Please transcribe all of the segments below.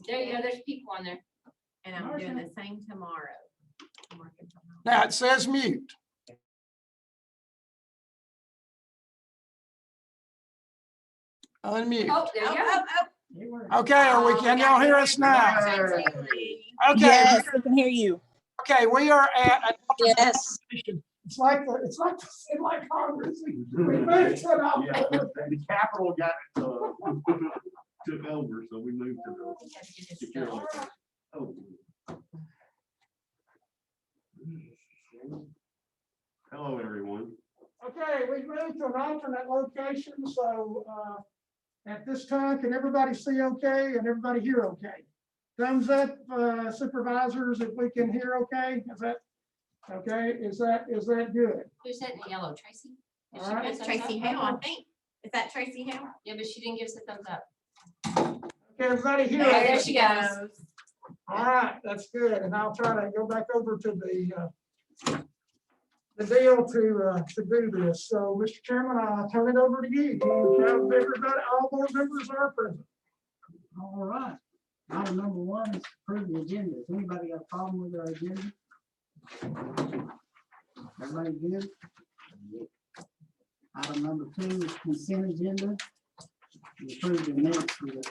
There you go, there's people on there. And I'm doing the same tomorrow. I'm working from home. Now it says mute. Unmute. Oh, there you go. Okay, can y'all hear us now? Okay. Yes, we can hear you. Okay, we are at. Yes. It's like Congress. We moved it up. Yeah, the Capitol got took over, so we moved to the secure location. Oh. Hello, everyone. Okay, we moved to an alternate location, so at this time, can everybody see okay and everybody hear okay? Thumbs up, supervisors, if we can hear okay. Is that okay? Is that good? Who's that in the yellow, Tracy? Did she All right. give us That's a thumbs Tracy up? Hale, I think. Is that Tracy Hale? Yeah, but she didn't give us a thumbs up. Okay, everybody hear? There okay? she goes. All right, that's good. And I'll try to go back over to the deal to do this. So, Mr. Chairman, I'll turn it over to you. Everybody, all board members are present. All right. Item number 1 is approve the agenda. Has anybody got a problem with our agenda? Everybody good? Item number 2 is consent agenda. We approve the minutes for the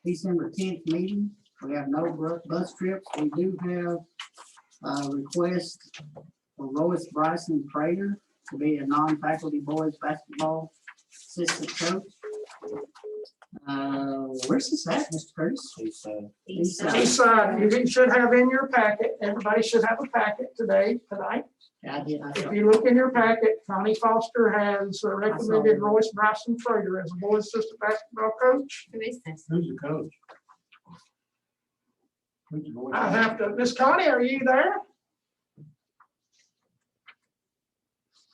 December 10th meeting. We have no bus trips. We do have a request for Lois Bryson Prater to be a non-faculty boys basketball assistant coach. Where's this at, Mr. Curtis? East side. East side, you should have in your packet, everybody should have a packet tonight. I did. I saw If you look in your packet, Connie Foster has recommended Royce Bryson Prater as a boys assistant basketball coach. Who is this? Who's the coach? Who's the boy? I have to, Miss Connie, are you there?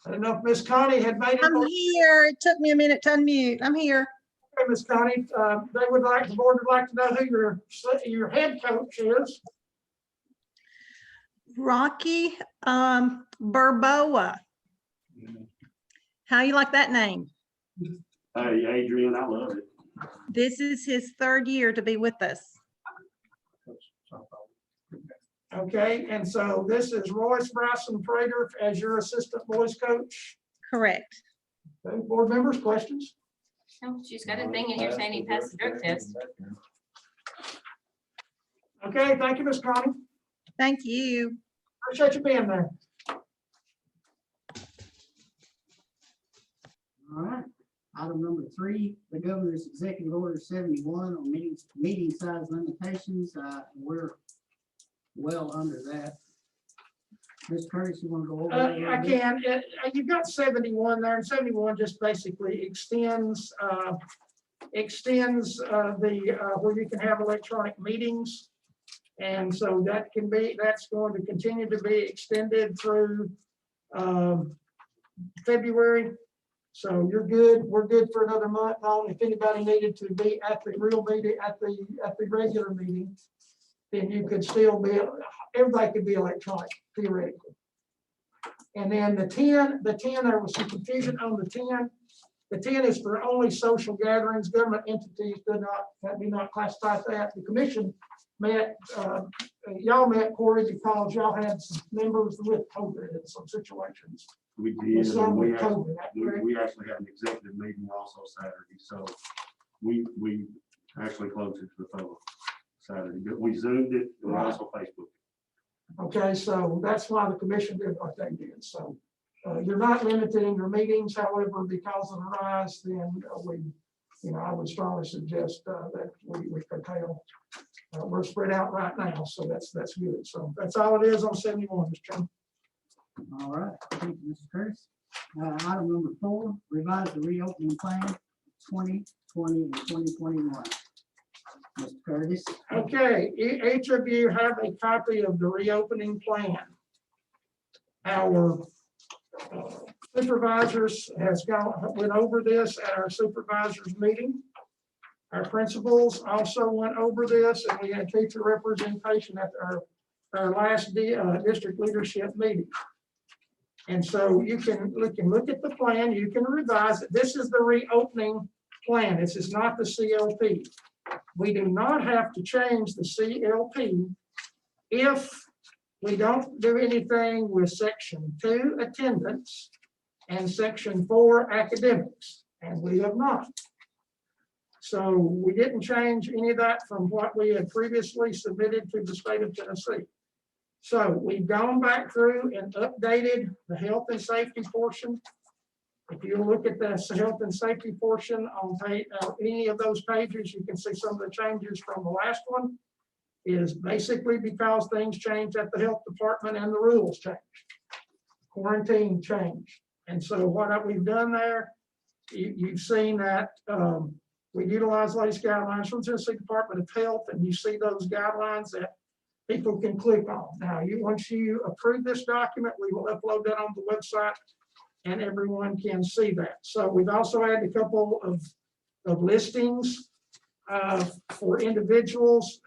I don't know if Miss Connie had made it. I'm here. It took me a minute to unmute. I'm here. Okay, Miss Connie, the board would like to know who your head coach is. Rocky Burboa. How you like that name? Hey, Adrian, I love it. This is his 3rd year to be with us. Okay, and so this is Royce Bryson Prater as your assistant boys coach. Correct. Okay, board members, questions? No, she's got a thing in here saying he passed the drug test. Okay, thank you, Miss Connie. Thank you. Appreciate you being there. All right. Item number 3, the governor's executive order 71 on meeting size limitations. We're well under that. Ms. Curtis, you want to go over that? a little I bit? can. You've got 71 there, and 71 just basically extends where you can have electronic meetings. And so that's going to continue to be extended through February. So you're good. We're good for another month. If anybody needed to be at the real meeting, at the regular meeting, then you could still be, everybody could be electronic theoretically. And then the 10, there was some confusion on the 10. The 10 is for only social gatherings. Government entities do not classify that. The commission met, y'all met, Corey, because y'all had some members with COVID in some situations. We did, Some and we with actually, COVID, correct? we actually had an executive meeting also Saturday, so we actually closed it to the public Saturday, but we Zoomed it, and Right. also Facebook. Okay, so that's why the commission did what they did. So you're not limited in your meetings, however, because of the rise, then I would strongly suggest that we curtail. We're spread out right now, so that's good. So that's all it is on 71, Mr. Chairman. All right, thank you, Mr. Curtis. Item number 4, revise the reopening plan 2020 and 2021. Mr. Curtis. Okay, each of you have a copy of the reopening plan. Our supervisors went over this at our supervisors meeting. Our principals also went over this, and we had teacher representation at our last district leadership meeting. And so you can look at the plan, you can revise it. This is the reopening plan. This is not the CLP. we do not have to change the CLP if we don't do anything with section 2 attendance and section 4 academics, and we have not. So we didn't change any of that from what we had previously submitted to the state of Tennessee. So we've gone back through and updated the health and safety portion. If you look at the health and safety portion on any of those pages, you can see some of the changes from the last one is basically because things changed at the health department and the rules changed. Quarantine changed. And so what we've done there, you've seen that we utilize latest guidelines from Tennessee Department of Health, and you see those guidelines that people can click on. Now, once you approve this document, we will upload that on the website and everyone can see that. So we've also added a couple of listings for individuals,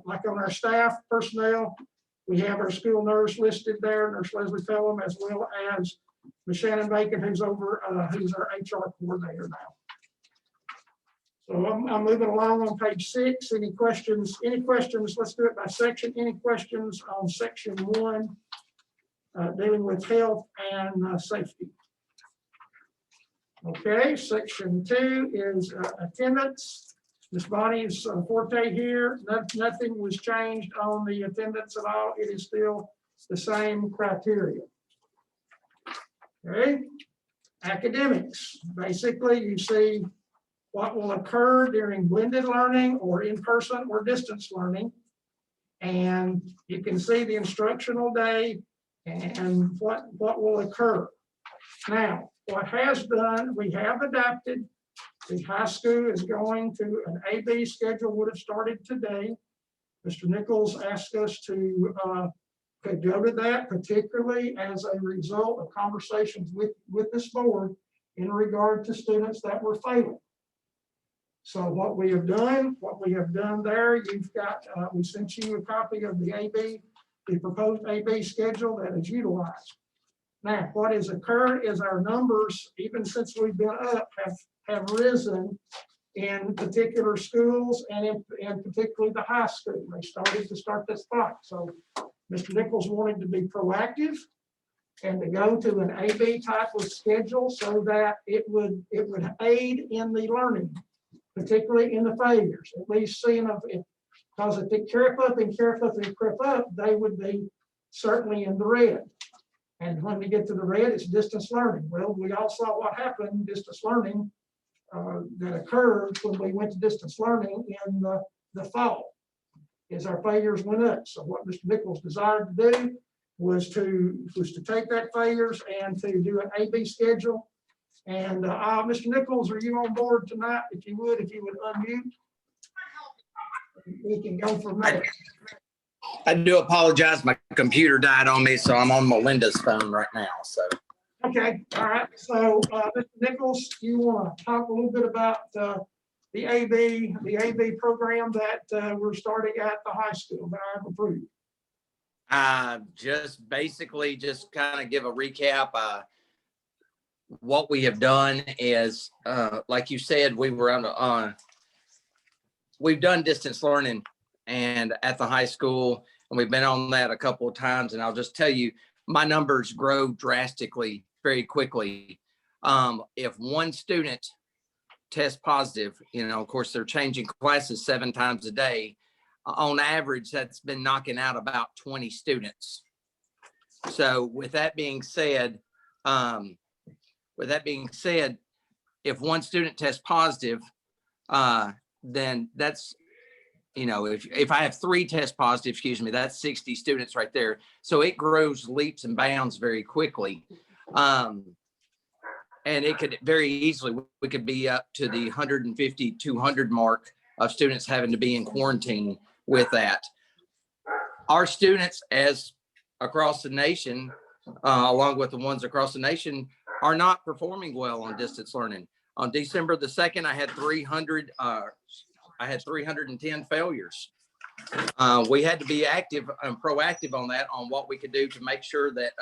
like on our staff personnel. We have our school nurse listed there, Nurse Leslie Pelham, as well as Ms. Shannon Bacon, who's our HR coordinator now. So I'm moving along on page 6. Any questions? Let's do it by section. Any questions on section 1, dealing with health and safety? Okay, section 2 is attendance. Ms. Bonnie's forte here. Nothing was changed on the attendance at all. It is still the same criteria. Okay, academics. Basically, you see what will occur during blended learning or in-person or distance learning. And you can see the instructional day and what will occur. Now, what has done, we have adapted. The high school is going to an AB schedule, would have started today. Mr. Nichols asked us to go to that, particularly as a result of conversations with this board in regard to students that were failing. So what we have done there, you've got, we sent you a copy of the AB, the proposed AB schedule that is utilized. Now, what has occurred is our numbers, even since we've been up, have risen in particular schools and in particularly the high school. They started to start this spot. So Mr. Nichols wanted to be proactive and to go to an AB type of schedule so that it would aid in the learning, particularly in the failures, at least seeing because if they creep up, they would be certainly in the red. And when we get to the red, it's distance learning. Well, we all saw what happened, distance learning that occurred when we went to distance learning in the fall, is our failures went up. So what Mr. Nichols desired to do was to take that failures and to do an AB schedule. And Mr. Nichols, are you on board tonight? If you would unmute, we can go from there. I do apologize. My computer died on me, so I'm on Melinda's phone right now. So. Okay, all right. So, Mr. Nichols, you want to talk a little bit about the AB program that we're starting at the high school that I've approved? Just basically just kind of give a recap. What we have done is, like you said, we've done distance learning and at the high school, and we've been on that a couple of times. And I'll just tell you, my numbers grow drastically very quickly. If one student tests positive, of course, they're changing classes 7 times a day. On average, that's been knocking out about 20 students. So with that being said, if one student tests positive, then that's, if I have 3 tests positive, that's 60 students right there. So it grows leaps and bounds very quickly. And it could very easily, we could be up to the 150, 200 mark of students having to be in quarantine with that. Our students, as across the nation, along with the ones across the nation, are not performing well on distance learning. On December the 2nd, I had 310 failures. We had to be active and proactive on that, on what we could do to make sure that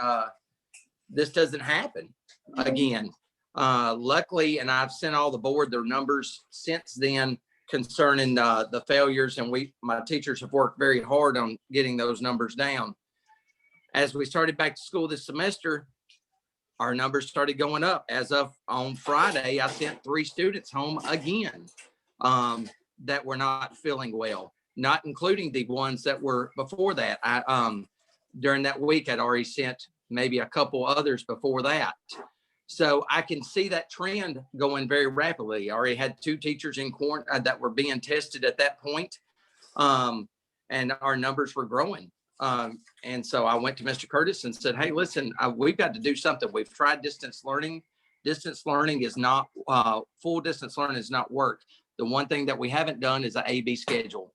this doesn't happen again. Luckily, and I've sent all the board their numbers since then, concerning the failures, and my teachers have worked very hard on getting those numbers down. As we started back to school this semester, our numbers started going up. As of on Friday, I sent 3 students home again that were not feeling well, not including the ones that were before that. During that week, I'd already sent maybe a couple others before that. So I can see that trend going very rapidly. I already had 2 teachers in quarantine that were being tested at that point, and our numbers were growing. And so I went to Mr. Curtis and said, hey, listen, we've got to do something. We've tried distance learning. Distance learning is not, full distance learning has not worked. The one thing that we haven't done is an A/B schedule.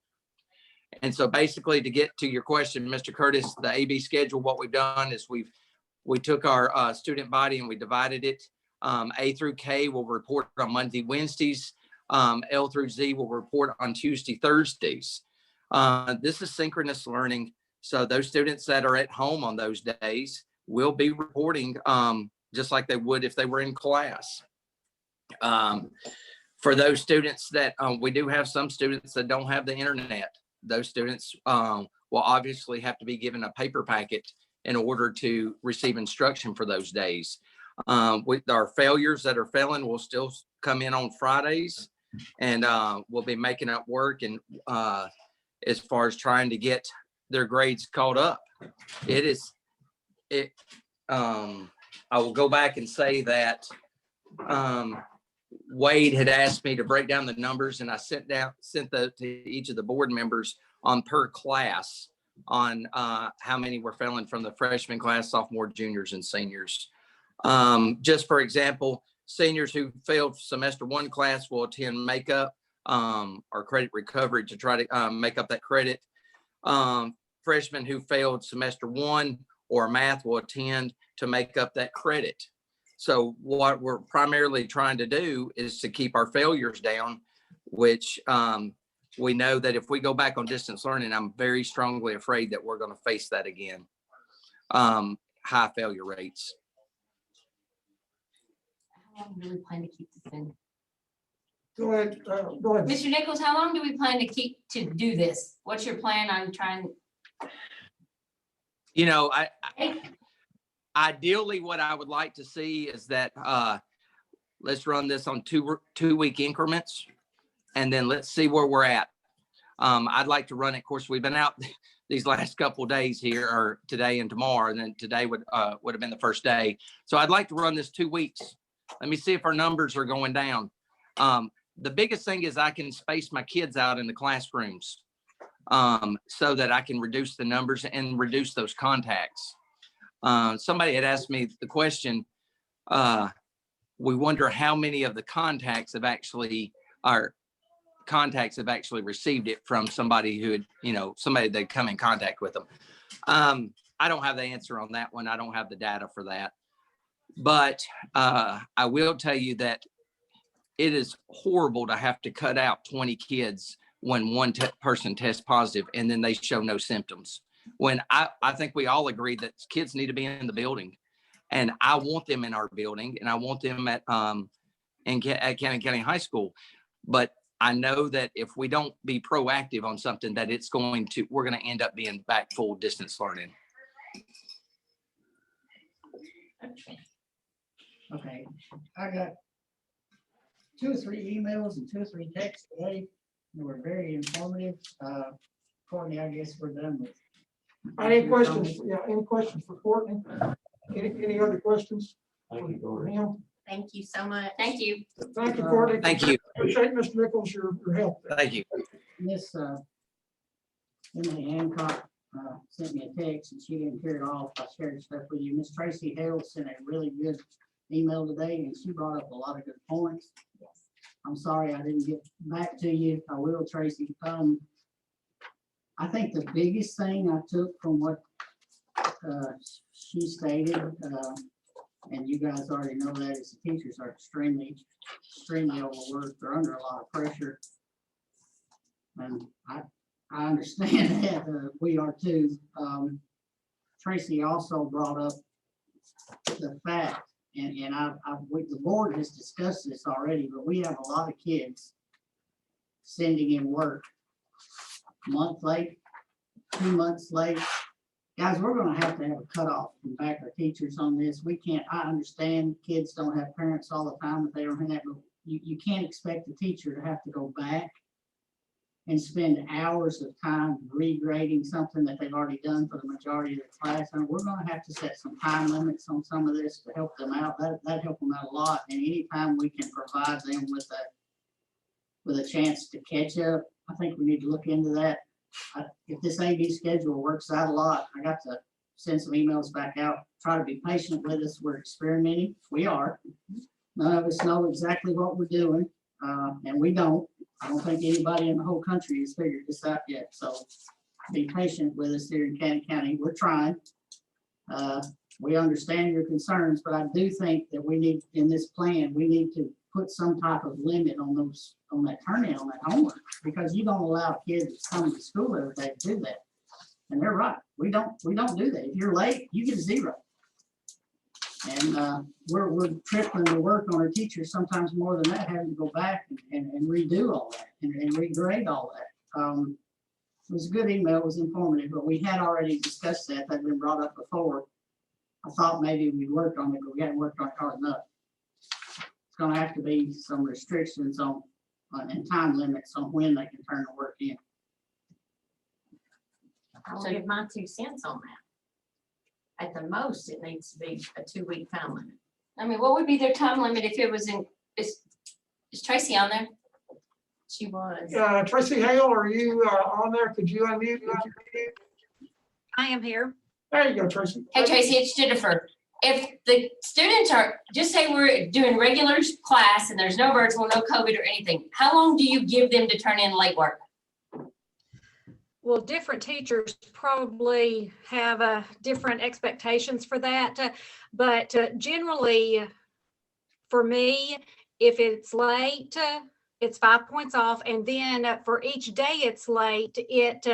And so basically, to get to your question, Mr. Curtis, the A/B schedule, what we've done is we took our student body and we divided it. A through K will report on Monday, Wednesdays. L through Z will report on Tuesday, Thursdays. This is synchronous learning. So those students that are at home on those days will be reporting just like they would if they were in class. For those students that we do have some students that don't have the internet. Those students will obviously have to be given a paper packet in order to receive instruction for those days. With our failures that are failing will still come in on Fridays, and we'll be making up work and as far as trying to get their grades caught up. I will go back and say that Wade had asked me to break down the numbers, and I sent to each of the board members on per class on how many were failing from the freshman class, sophomore, juniors, and seniors. Just for example, seniors who failed semester 1 class will attend makeup or credit recovery to try to make up that credit. Freshmen who failed semester 1 or math will attend to make up that credit. So what we're primarily trying to do is to keep our failures down, which we know that if we go back on distance learning, I'm very strongly afraid that we're going to face that again. High failure rates. How long do we plan to keep this in? Go ahead, go ahead. Mr. Nichols, how long do we plan to do this? What's your plan on trying? You know, ideally what I would like to see is that let's run this on two-week increments, and then let's see where we're at. I'd like to run it. Of course, we've been out these last couple of days here, or today and tomorrow, and then today would have been the first day. So I'd like to run this 2 weeks. Let me see if our numbers are going down. The biggest thing is I can space my kids out in the classrooms so that I can reduce the numbers and reduce those contacts. Somebody had asked me the question, we wonder how many of the contacts have actually received it from somebody who had, somebody that come in contact with them. I don't have the answer on that one. I don't have the data for that. But I will tell you that it is horrible to have to cut out 20 kids when one person tests positive and then they show no symptoms. When I think we all agree that kids need to be in the building, and I want them in our building, and I want them at Cannon County High School. But I know that if we don't be proactive on something, that we're going to end up being back full distance learning. Okay, I got 2 or 3 emails and 2 or 3 texts today. They were very informative. Courtney, I guess we're done with. Any questions? Yeah, any questions for Courtney? Any other questions? Thank you, Dory. Thank you so much. Thank you. Thank you, Courtney. Thank you. Appreciate Mr. Nichols, your help. Thank you. Miss Emily Hancock sent me a text, and she didn't hear it all. I shared stuff with you. Miss Tracy Hale sent a really good email today, and she brought up a lot of good points. Yes. I'm sorry I didn't get back to you. I will, Tracy. I think the biggest thing I took from what she stated, and you guys already know that, is the teachers are extremely overworked. They're under a lot of pressure. And I understand that we are too. Tracy also brought up the fact, and the board has discussed this already, but we have a lot of kids sending in work a month late, 2 months late. Guys, we're gonna have to have a cutoff and back our teachers on this. We can't, I understand kids don't have parents all the time, but they don't have that, but you can't expect the teacher to have to go back and spend hours of time regrading something that they've already done for the majority of the class. And we're gonna have to set some time limits on some of this to help them out. That help them out a lot. And anytime we can provide them with a chance to catch up, I think we need to look into that. If this AV schedule works out a lot, I got to send some emails back out, try to be patient with us. We're experimenting. We are. None of us know exactly what we're doing, and we don't. I don't think anybody in the whole country has figured this out yet. So be patient with us here in Canton County. We're trying. We understand your concerns, but I do think that we need, in this plan, we need to put some type of limit on those, on that turn-in, on that homework, because you don't allow kids to come to school every day to do that. And they're right. We don't do that. If you're late, you get a 0. And we're tripling the work on our teachers, sometimes more than that, having to go back and redo all that and regrade all that. It was a good email, it was informative, but we had already discussed that. That'd been brought up before. I thought maybe we worked on it, but we hadn't worked on it hard enough. It's gonna have to be some restrictions on and time limits on when they can turn the work in. I'll give my 2 cents on that. At the most, it needs to be a 2-week time limit. I mean, what would be their time limit if it was in, is Tracy on there? She was. Tracy Hale, are you on there? Could you unmute? I am here. There you go, Tracy. Hey Tracy, it's Jennifer. If the students are, just say we're doing regular class and there's no virtual, no COVID or anything, how long do you give them to turn in late work? Well, different teachers probably have different expectations for that. But generally, for me, if it's late, it's 5 points off. And then for each day it's late, it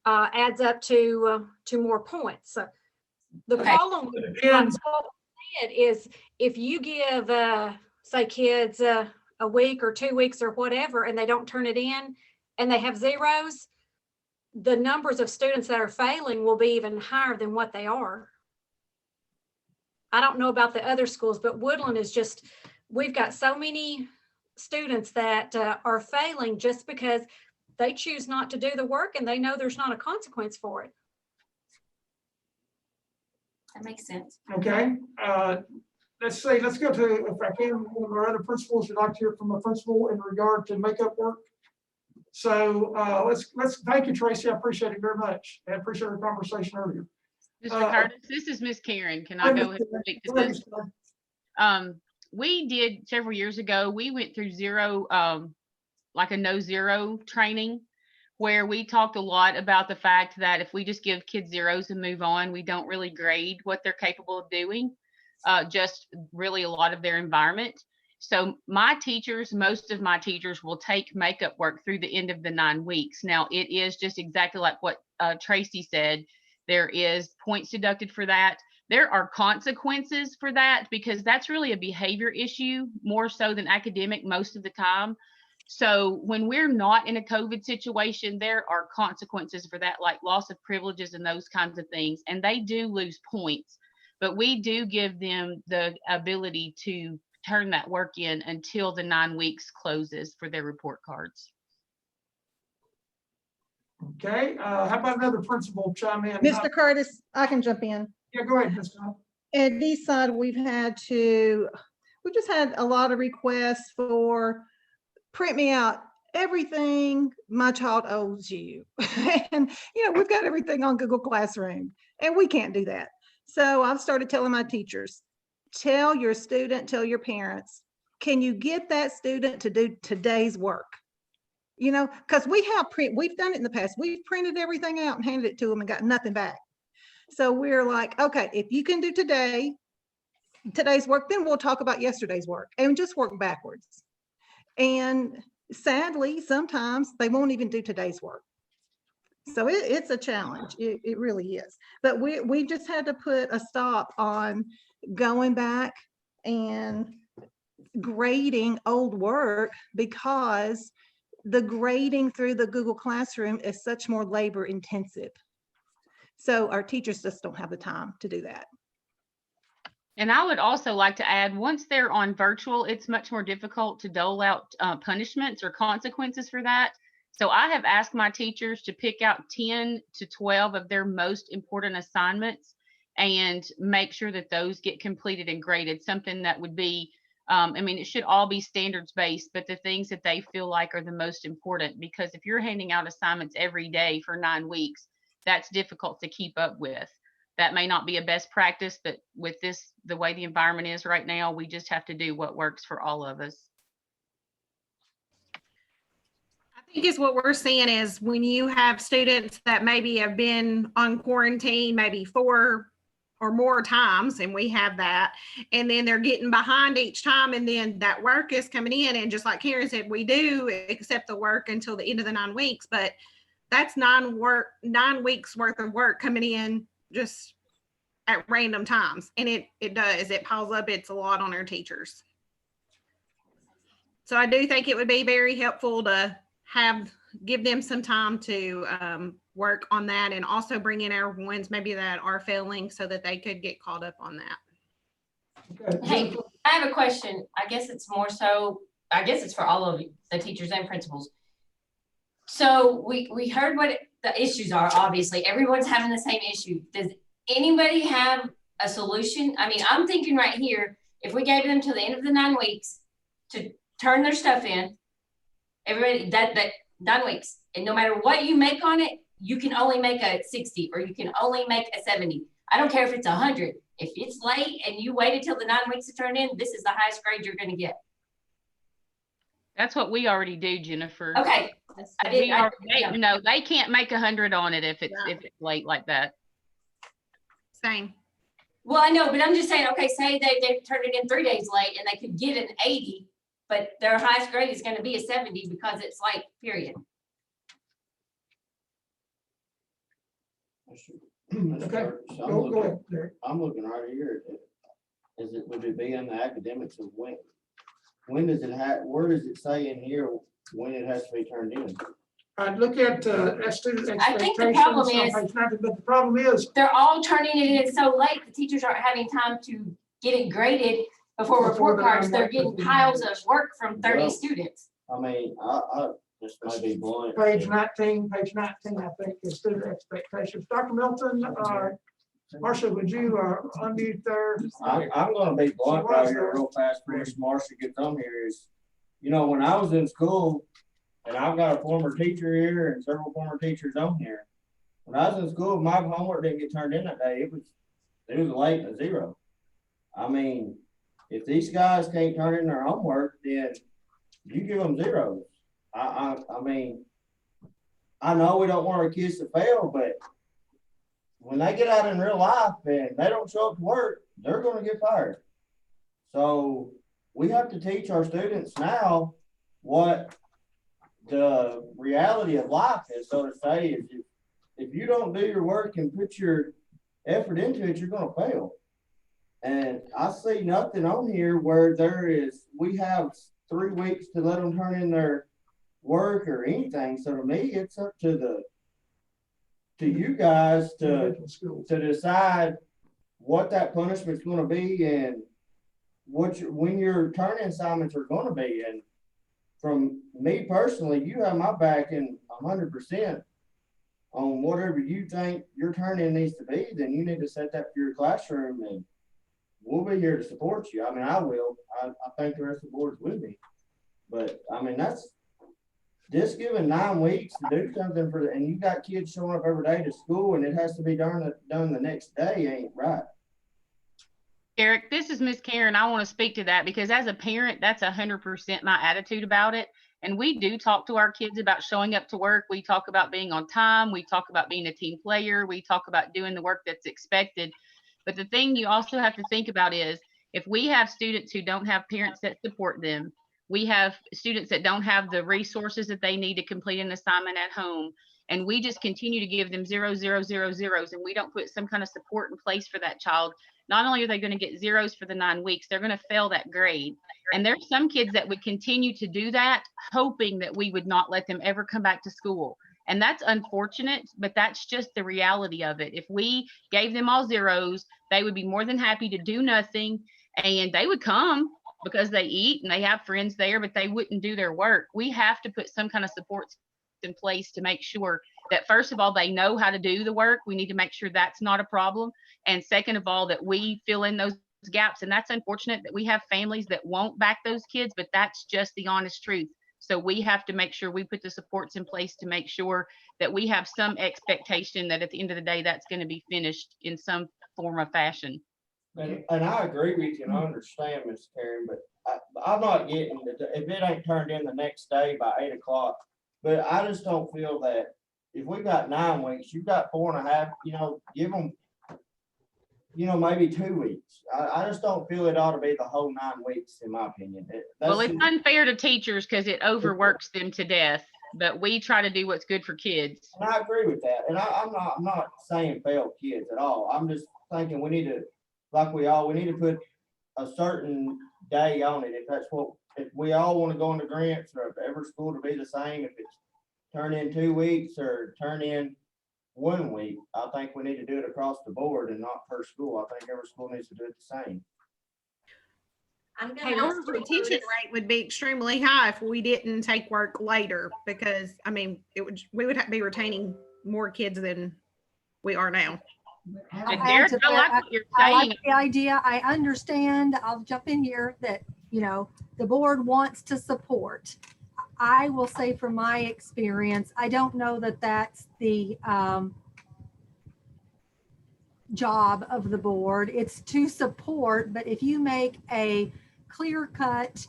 adds up to more points. The Okay. problem with what I said is if you give, say, kids a week or 2 weeks or whatever, and they don't turn it in and they have zeros, the numbers of students that are failing will be even higher than what they are. I don't know about the other schools, but Woodland is just, we've got so many students that are failing just because they choose not to do the work and they know there's not a consequence for it. That makes sense. Okay, let's see, let's go to, if I can, one of our other principals. Would like to hear from a principal in regard to makeup work. So let's thank you, Tracy. I appreciate it very much. I appreciate our conversation earlier. Mr. Curtis, this is Miss Karen. Can I go ahead and speak to this? We did several years ago, we went through zero, like a no zero training, where we talked a lot about the fact that if we just give kids zeros and move on, we don't really grade what they're capable of doing, just really a lot of their environment. So my teachers, most of my teachers will take makeup work through the end of the 9 weeks. Now it is just exactly like what Tracy said. There is points deducted for that. There are consequences for that because that's really a behavior issue more so than academic most of the time. So when we're not in a COVID situation, there are consequences for that, like loss of privileges and those kinds of things. And they do lose points, but we do give them the ability to turn that work in until the 9 weeks closes for their report cards. Okay, how about another principal chime in? Mr. Curtis, I can jump in. Yeah, go ahead, Ms. Todd. At Eastside, we've just had a lot of requests for print me out everything my child owes you. And, we've got everything on Google Classroom and we can't do that. So I've started telling my teachers, tell your student, tell your parents, can you get that student to do today's work? Because we've done it in the past. We've printed everything out and handed it to them and got nothing back. So we're like, okay, if you can do today's work, then we'll talk about yesterday's work and just work backwards. And sadly, sometimes they won't even do today's work. So it's a challenge. It really is. But we just had to put a stop on going back and grading old work because the grading through the Google Classroom is such more labor intensive. So our teachers just don't have the time to do that. And I would also like to add, once they're on virtual, it's much more difficult to dole out punishments or consequences for that. So I have asked my teachers to pick out 10 to 12 of their most important assignments and make sure that those get completed and graded, something that would be, I mean, it should all be standards based, but the things that they feel like are the most important, because if you're handing out assignments every day for 9 weeks, that's difficult to keep up with. That may not be a best practice, but with this, the way the environment is right now, we just have to do what works for all of us. I think is what we're seeing is when you have students that maybe have been on quarantine maybe 4 or more times, and we have that, and then they're getting behind each time, and then that work is coming in, and just like Karen said, we do accept the work until the end of the 9 weeks, but that's 9 weeks worth of work coming in just at random times, and it piles up. It's a lot on our teachers. So I do think it would be very helpful to give them some time to work on that, and also bring in our ones maybe that are failing so that they could get caught up on that. Okay, Hey, Jennifer? I have a question. I guess it's for all of the teachers and principals. So we heard what the issues are. Obviously, everyone's having the same issue. Does anybody have a solution? I mean, I'm thinking right here, if we gave them till the end of the 9 weeks to turn their stuff in, everybody, that 9 weeks, and no matter what you make on it, you can only make a 60 or you can only make a 70. I don't care if it's 100. If it's late and you waited till the 9 weeks to turn in, this is the highest grade you're going to get. That's what we already do, Jennifer. Okay. No, they can't make 100 on it if it's late like that. Same. Well, I know, but I'm just saying, okay, say they turned it in 3 days late and they could get an 80, but their highest grade is going to be a 70 because it's late, period. Okay, So go ahead, Derek. I'm looking right here. Would it be in the academics of when does it where does it say in here when it has to be turned in? I'd look at student expectations. I think the problem is- on page 90, but the problem is, They're all turning it in so late, the teachers aren't having time to get it graded before report the cards. They're 9 getting weeks. piles of work from 30 Well, students. I mean, I just might be blunt. page 19, I think, is student expectations. Dr. Milton, Marcia, would you unmute there? I'm gonna be blunt right here real fast before Marcia gets on here is, when I was in school, and I've got a former teacher here and several former teachers on here. When I was in school, my homework didn't get turned in that day. It was late and a 0. I mean, if these guys can't turn in their homework, then you give them 0s. I mean, I know we don't want our kids to fail, but when they get out in real life and they don't show up to work, they're going to get fired. So we have to teach our students now what the reality of life is, so to say, is if you don't do your work and put your effort into it, you're going to fail. And I see nothing on here where we have 3 weeks to let them turn in their work or anything. So to me, it's up to you guys to decide what that punishment's going to be and when your turn-in assignments are going to be. And from me personally, you have my back in 100% on whatever you think your turn-in needs to be. Then you need to set that for your classroom, and we'll be here to support you. I mean, I will. I think the rest of the board will be. But I mean, that's just given 9 weeks to do something and you got kids showing up every day to school, and it has to be done the next day, ain't right. Eric, this is Miss Karen. I want to speak to that because as a parent, that's 100% my attitude about it. And we do talk to our kids about showing up to work. We talk about being on time. We talk about being a team player. We talk about doing the work that's expected. But the thing you also have to think about is if we have students who don't have parents that support them, we have students that don't have the resources that they need to complete an assignment at home, and we just continue to give them 0, 0, 0, 0s, and we don't put some kind of support in place for that child, not only are they going to get zeros for the 9 weeks, they're going to fail that grade. And there's some kids that would continue to do that, hoping that we would not let them ever come back to school. And that's unfortunate, but that's just the reality of it. If we gave them all zeros, they would be more than happy to do nothing, and they would come because they eat and they have friends there, but they wouldn't do their work. We have to put some kind of supports in place to make sure that, first of all, they know how to do the work. We need to make sure that's not a problem. And second of all, that we fill in those gaps. And that's unfortunate that we have families that won't back those kids, but that's just the honest truth. So we have to make sure we put the supports in place to make sure that we have some expectation that at the end of the day, that's going to be finished in some form of fashion. And I agree with you and I understand, Ms. Karen, but I'm not getting, if it ain't turned in the next day by 8 o'clock, but I just don't feel that if we got 9 weeks, you've got 4.5, give them, maybe 2 weeks. I just don't feel it ought to be the whole 9 weeks, in my opinion. Well, it's unfair to teachers because it overworks them to death, but we try to do what's good for kids. And I agree with that. And I'm not saying fail kids at all. I'm just thinking we need to, we need to put a certain day on it. If we all want to go into grants, or if every school to be the same, if it's turn in 2 weeks or turn in 1 week, I think we need to do it across the board and not per school. I think every school needs to do it the same. I'm Hey, gonna our ask retention rate would be extremely high if we didn't take work later, because I mean, we would be retaining more kids than we are now. And Derek, I like what you're I saying. like the idea. I understand. I'll jump in here that, the board wants to support. I will say from my experience, I don't know that that's the job of the board. It's to support, but if you make a clear-cut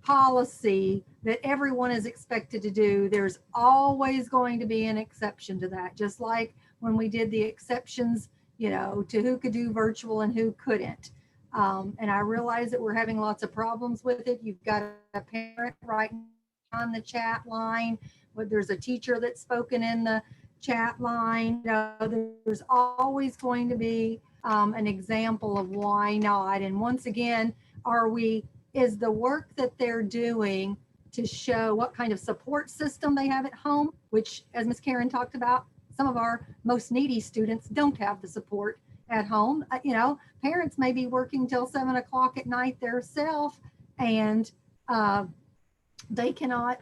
policy that everyone is expected to do, there's always going to be an exception to that. Just like when we did the exceptions, to who could do virtual and who couldn't. And I realize that we're having lots of problems with it. You've got a parent right on the chat line, but there's a teacher that's spoken in the chat line. There's always going to be an example of why not. And once again, is the work that they're doing to show what kind of support system they have at home, which, as Ms. Karen talked about, some of our most needy students don't have the support at home. Parents may be working till 7 o'clock at night themselves, and they cannot,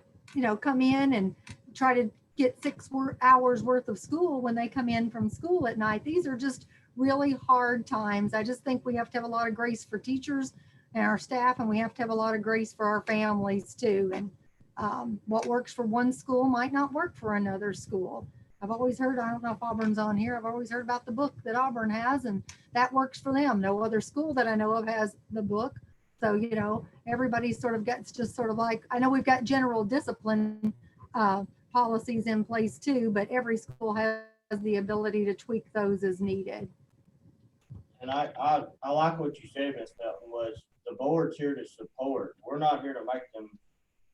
come in and try to get 6 hours worth of school when they come in from school at night. These are just really hard times. I just think we have to have a lot of grace for teachers and our staff, and we have to have a lot of grace for our families too. And what works for one school might not work for another school. I've always heard, I don't know if Auburn's on here, I've always heard about the book that Auburn has, and that works for them. No other school that I know of has the book. So, everybody sort of gets just sort of like, I know we've got general discipline policies in place too, but every school has the ability to tweak those as needed. And I like what you said, Ms. Felton, was the board's here to support. We're not here to make them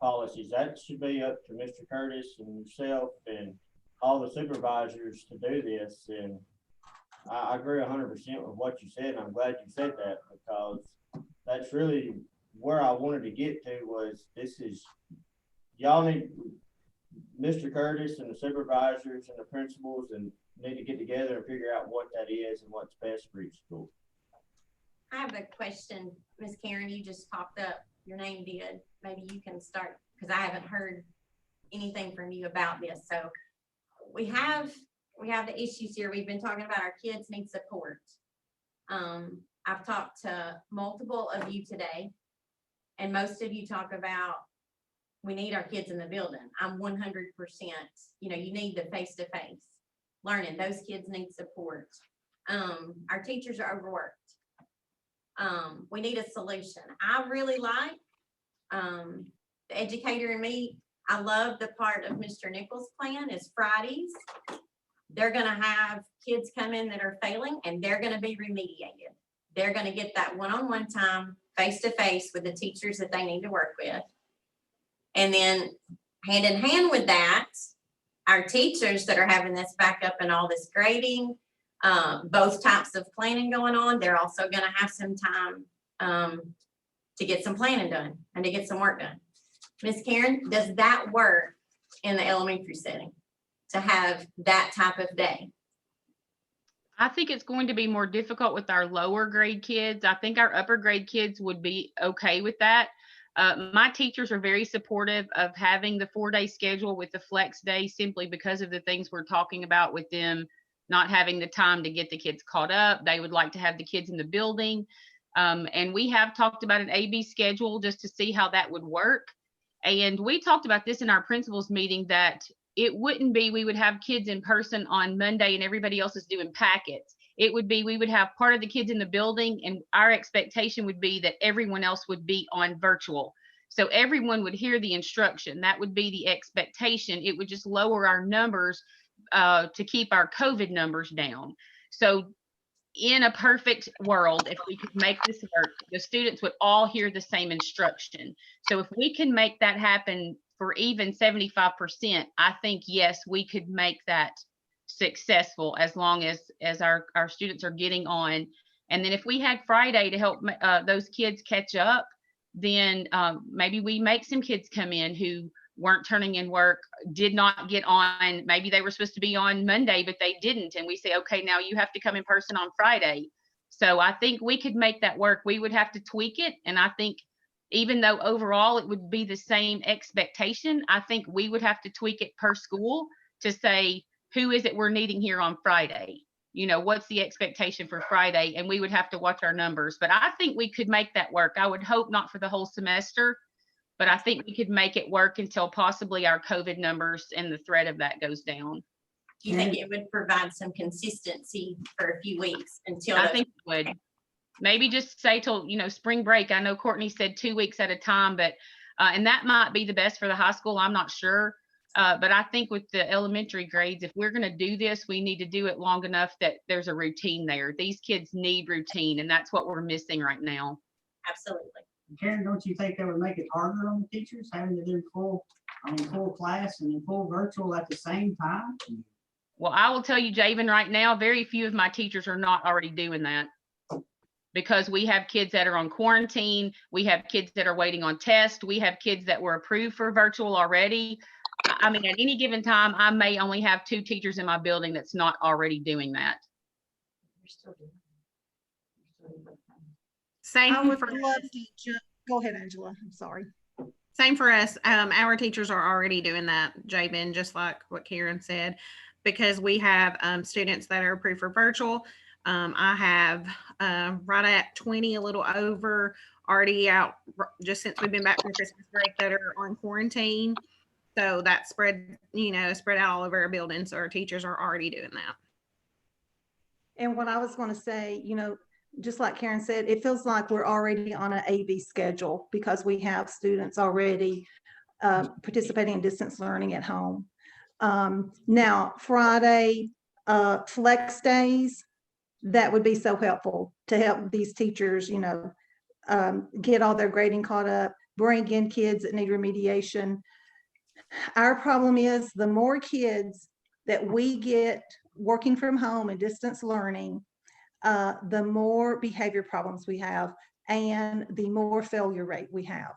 policies. That should be up to Mr. Curtis and yourself and all the supervisors to do this. And I agree 100% with what you said. And I'm glad you said that, because that's really where I wanted to get to, was y'all need, Mr. Curtis and the supervisors and the principals and need to get together and figure out what that is and what's best for each school. I have a question, Ms. Karen, you just popped up, your name did. Maybe you can start, because I haven't heard anything from you about this. So we have the issues here. We've been talking about our kids need support. I've talked to multiple of you today, and most of you talk about we need our kids in the building. I'm 100%, you need the face-to-face learning. Those kids need support. Our teachers are overworked. We need a solution. I really like the educator in me. I love the part of Mr. Nichols' plan is Fridays. They're going to have kids come in that are failing, and they're going to be remediated. They're going to get that one-on-one time, face-to-face with the teachers that they need to work with. And then hand in hand with that, our teachers that are having this backup and all this grading, both types of planning going on. They're also gonna have some time to get some planning done and to get some work done. Ms. Karen, does that work in the elementary setting to have that type of day? I think it's going to be more difficult with our lower grade kids. I think our upper grade kids would be okay with that. My teachers are very supportive of having the 4-day schedule with the flex day, simply because of the things we're talking about with them not having the time to get the kids caught up. They would like to have the kids in the building. And we have talked about an AB schedule just to see how that would work. And we talked about this in our principals meeting, that it wouldn't be we would have kids in person on Monday and everybody else is doing packets. It would be we would have part of the kids in the building, and our expectation would be that everyone else would be on virtual. So everyone would hear the instruction. That would be the expectation. It would just lower our numbers to keep our COVID numbers down. So in a perfect world, if we could make this work, the students would all hear the same instruction. So if we can make that happen for even 75%, I think, yes, we could make that successful, as long as our students are getting on. And then if we had Friday to help those kids catch up, then maybe we make some kids come in who weren't turning in work, did not get on. Maybe they were supposed to be on Monday, but they didn't. And we say, okay, now you have to come in person on Friday. So I think we could make that work. We would have to tweak it. And I think even though overall it would be the same expectation, I think we would have to tweak it per school to say, who is it we're needing here on Friday? You know, what's the expectation for Friday? And we would have to watch our numbers. But I think we could make that work. I would hope not for the whole semester, but I think we could make it work until possibly our COVID numbers and the threat of that goes down. Do you think it would provide some consistency for a few weeks until? I think it would. Maybe just say till, you know, spring break. I know Courtney said 2 weeks at a time, but, and that might be the best for the high school. I'm not sure. But I think with the elementary grades, if we're going to do this, we need to do it long enough that there's a routine there. These kids need routine, and that's what we're missing right now. Absolutely. Karen, don't you think that would make it harder on the teachers, having to do full class and then full virtual at the same time? Well, I will tell you, Javen, right now, very few of my teachers are not already doing that, because we have kids that are on quarantine. We have kids that are waiting on tests. We have kids that were approved for virtual already. I mean, at any given time, I may only have 2 teachers in my building that's not already doing that. Same I would for love to go ahead, Angela. I'm sorry. Same for us. Our teachers are already doing that, Jabin, just like what Karen said, because we have students that are approved for virtual. I have right at 20, a little over, already out just since we've been back from Christmas break, that are on quarantine. So that spread out all over our building. So our teachers are already doing that. And what I was going to say, just like Karen said, it feels like we're already on an AB schedule because we have students already participating in distance learning at home. Now, Friday, flex days, that would be so helpful to help these teachers, get all their grading caught up, bring in kids that need remediation. Our problem is the more kids that we get working from home and distance learning, the more behavior problems we have and the more failure rate we have.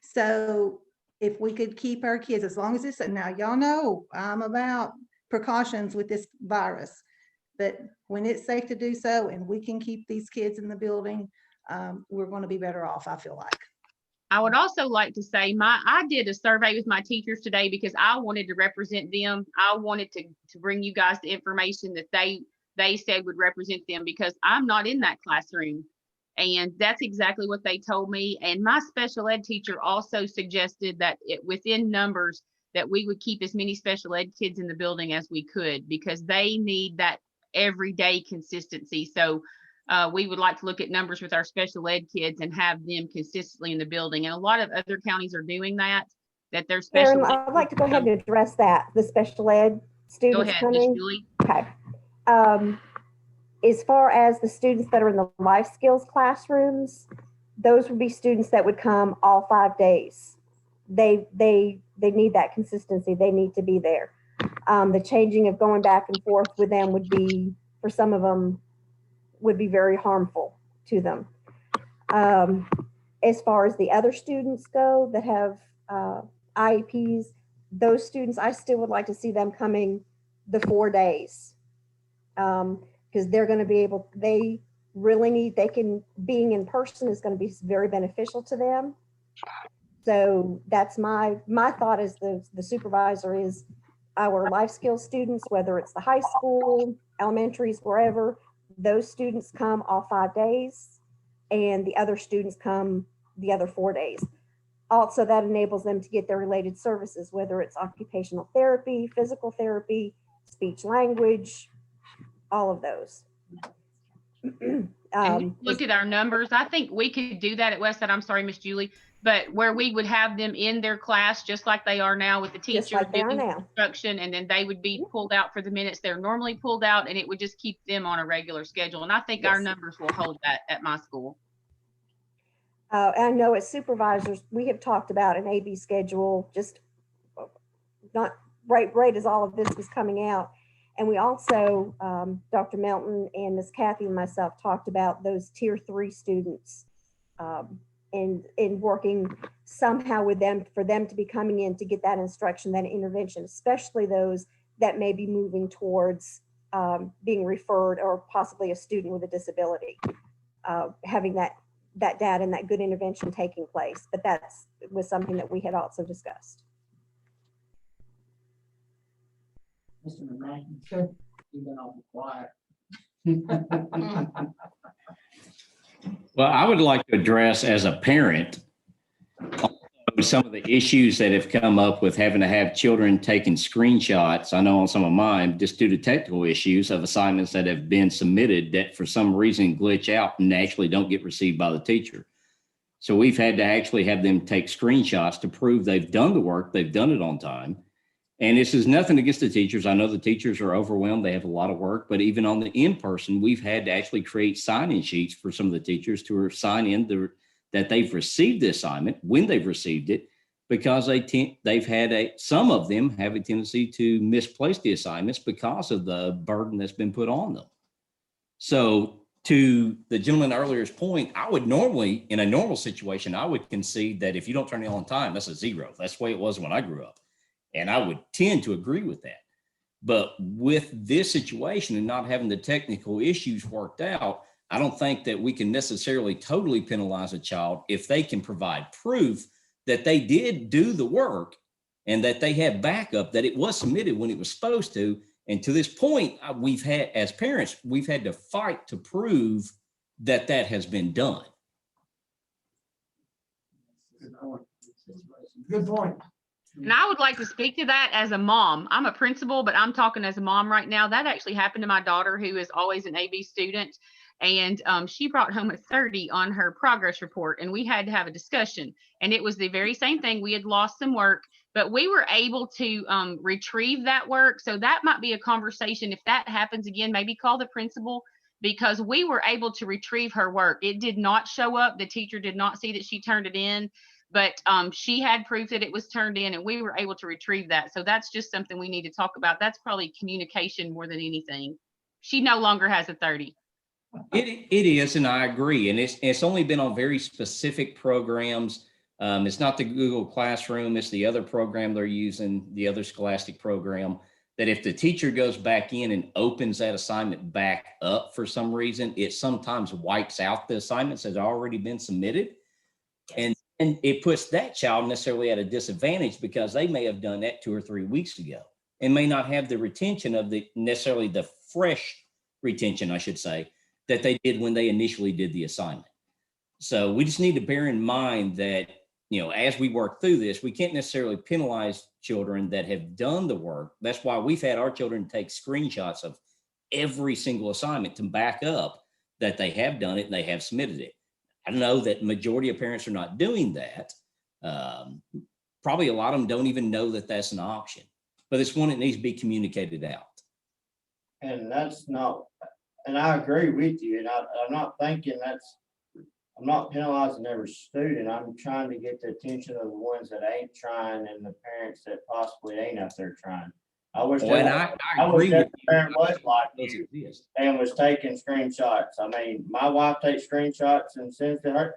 So if we could keep our kids, as long as it's, now y'all know I'm about precautions with this virus, but when it's safe to do so and we can keep these kids in the building, we're going to be better off, I feel like. I would also like to say I did a survey with my teachers today because I wanted to represent them. I wanted to bring you guys the information that they said would represent them, because I'm not in that classroom. And that's exactly what they told me. And my special ed teacher also suggested that within numbers that we would keep as many special ed kids in the building as we could, because they need that everyday consistency. So we would like to look at numbers with our special ed kids and have them consistently in the building. And a lot of other counties are doing that their special Karen, I'd like to go ahead and address that, the special ed students Go ahead, coming. Ms. Julie. Okay. As far as the students that are in the life skills classrooms, those would be students that would come all 5 days. They need that consistency. They need to be there. The changing of going back and forth with them would be for some of them would be very harmful to them. As far as the other students go that have IEPs, those students, I still would like to see them coming the 4 days. Because they're going to be able, they really need, being in person is going to be very beneficial to them. So that's my thought as the supervisor is our life skills students, whether it's the high school, elementaries, wherever, those students come all 5 days and the other students come the other 4 days. Also, that enables them to get their related services, whether it's occupational therapy, physical therapy, speech language, all of those. And you looked at our numbers. I think we could do that at Westside. I'm sorry, Miss Julie, but where we would have them in their class just like they are now with the Just teacher like they are doing now. instruction, and then they would be pulled out for the minutes they're normally pulled out, and it would just keep them on a regular schedule. And I think our Yes. numbers will hold that at my school. I know as supervisors, we have talked about an AB schedule, just not right as all of this was coming out. And we also, Dr. Melton and Miss Kathy and myself talked about those tier 3 students and working somehow with them for them to be coming in to get that instruction, that intervention, especially those that may be moving towards being referred or possibly a student with a disability, having that data and that good intervention taking place. But was something that we had also discussed. Mr. McMahon, Okay. you've been awful quiet. Well, I would like to address as a parent some of the issues that have come up with having to have children taking screenshots. I know on some of mine, just due to technical issues of assignments that have been submitted that for some reason glitch out and actually don't get received by the teacher. So we've had to actually have them take screenshots to prove they've done the work, they've done it on time. And this is nothing against the teachers. I know the teachers are overwhelmed. They have a lot of work, but even on the in-person, we've had to actually create sign-in sheets for some of the teachers to sign in that they've received the assignment, when they've received it, because some of them have a tendency to misplace the assignments because of the burden that's been put on them. So to the gentleman earlier's point, I would normally, in a normal situation, I would concede that if you don't turn it on time, that's a 0. That's the way it was when I grew up. And I would tend to agree with that. But with this situation and not having the technical issues worked out, I don't think that we can necessarily totally penalize a child if they can provide proof that they did do the work and that they have backup, that it was submitted when it was supposed to. And to this point, we've had, as parents, we've had to fight to prove that that has been done. Good point. And I would like to speak to that as a mom. I'm a principal, but I'm talking as a mom right now. That actually happened to my daughter, who is always an AB student. And she brought home a 30 on her progress report, and we had to have a discussion. And it was the very same thing. We had lost some work, but we were able to retrieve that work. So that might be a conversation. If that happens again, maybe call the principal, because we were able to retrieve her work. It did not show up. The teacher did not see that she turned it in, but she had proof that it was turned in, and we were able to retrieve that. So that's just something we need to talk about. That's probably communication more than anything. She no longer has a 30. It is, and I agree. And it's only been on very specific programs. It's not the Google Classroom, it's the other program they're using, the other Scholastic program, that if the teacher goes back in and opens that assignment back up for some reason, it sometimes wipes out the assignments that have already been submitted. And it puts that child necessarily at a disadvantage because they may have done that 2 or 3 weeks ago and may not have the retention of necessarily the fresh retention, I should say, that they did when they initially did the assignment. So we just need to bear in mind that, as we work through this, we can't necessarily penalize children that have done the work. That's why we've had our children take screenshots of every single assignment to back up that they have done it and they have submitted it. I know that majority of parents are not doing that. Probably a lot of them don't even know that that's an option, but it's one that needs to be communicated out. And that's not, and I agree with you, and I'm not thinking I'm not penalizing every student. I'm trying to get the attention of the ones that ain't trying and the parents that possibly ain't out there trying. I wish Well, and that, I I wish agree that with you. parent was like Those you exist. and was taking screenshots. I mean, my wife takes screenshots and sends to her,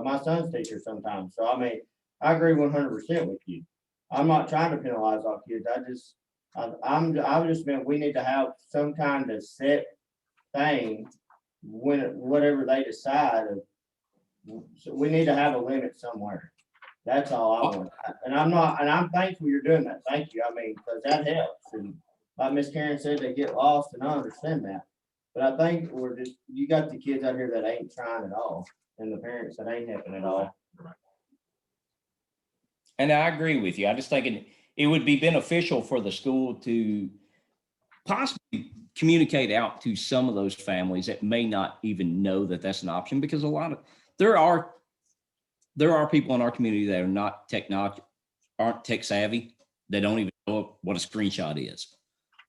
my son's teacher sometimes. So I mean, I agree 100% with you. I'm not trying to penalize our kids. I've just been, we need to have some kind of set thing when, whatever they decide. So we need to have a limit somewhere. That's all I want. And I'm thankful you're doing that. Thank you. I mean, because that helps. And like Miss Karen said, they get lost, and I understand that. But I think you got the kids out here that ain't trying at all, and the parents that ain't helping at all. And I agree with you. I just think it would be beneficial for the school to possibly communicate out to some of those families that may not even know that that's an option, because there are people in our community that are not aren't tech savvy. They don't even know what a screenshot is.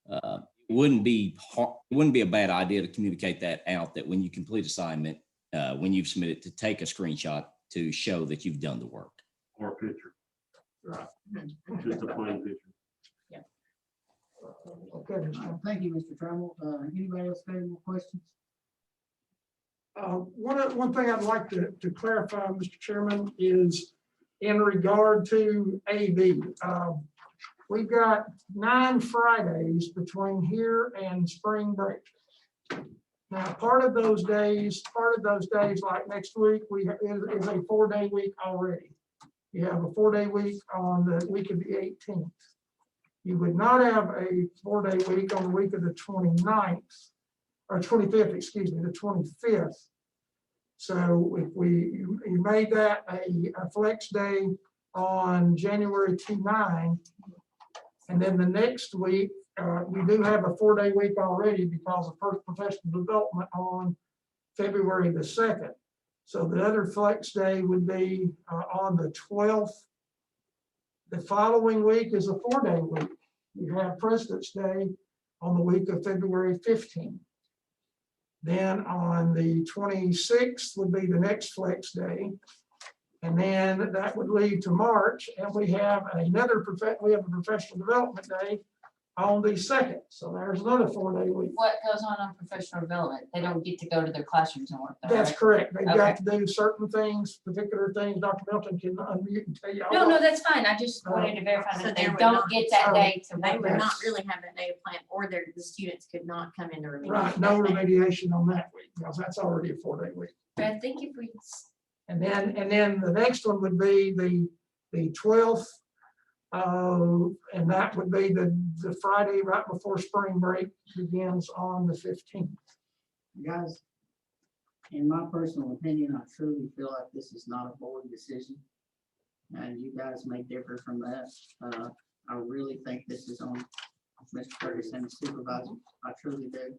It wouldn't be a bad idea to communicate that out, that when you complete assignment, when you've submitted, to take a screenshot to show that you've done the work. Or a picture, Right. just a plain picture. Okay, Mr. Chairman. Thank you, Mr. Trammell. Anybody else have any more questions? One thing I'd like to clarify, Mr. Chairman, is in regard to AV. We've got 9 Fridays between here and spring break. Now, part of those days, like next week, is a 4-day week already. You have a 4-day week on the week of the 18th. You would not have a 4-day week on the week of the 29th, or 25th, excuse me, the 25th. So if you made that a flex day on January 29, and then the next week, we do have a 4-day week already because of first professional development on February the 2nd. So the other flex day would be on the 12th. The following week is a 4-day week. You have President's Day on the week of February 15th. Then on the 26th would be the next flex day. And then that would lead to March, and we have a professional development day on the 2nd. So there's another 4-day week. What goes on professional development? They don't get to go to their classrooms and work there, That's right? correct. They've Okay. got to do certain things, particular things. Dr. Milton can unmute and tell you. all No, about. that's fine. I just wanted to verify So that they they would don't not- get that day to They work would there. not really have that day of plan, or the students could not come into remediation. Right, no that day. remediation on that week, because that's already a 4-day week. But I think if we, And then the next one would be the 12th. And that would be the Friday right before spring break begins on the 15th. Guys, in my personal opinion, I truly feel like this is not a board decision. And you guys may differ from that. I really think this is on Mr. Curtis and the supervisor. I truly do.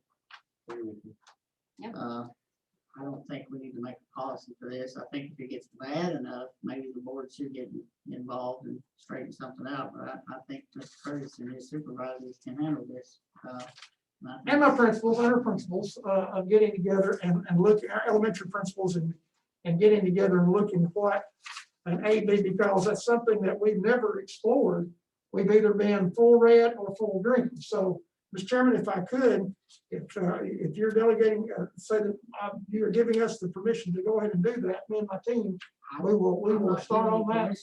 Yep. I don't think we need to make a policy for this. I think if it gets bad enough, maybe the board should get involved and straighten something out. But I think Mr. Curtis and his supervisors can handle this. And my principals and our principals of getting together and looking, our elementary principals and getting together and looking what an AB, because that's something that we've never explored. We've either been full red or full green. So, Mr. Chairman, if I could, if you're delegating, say that you're giving us the permission to go ahead and do that, me and my team, we will start on that.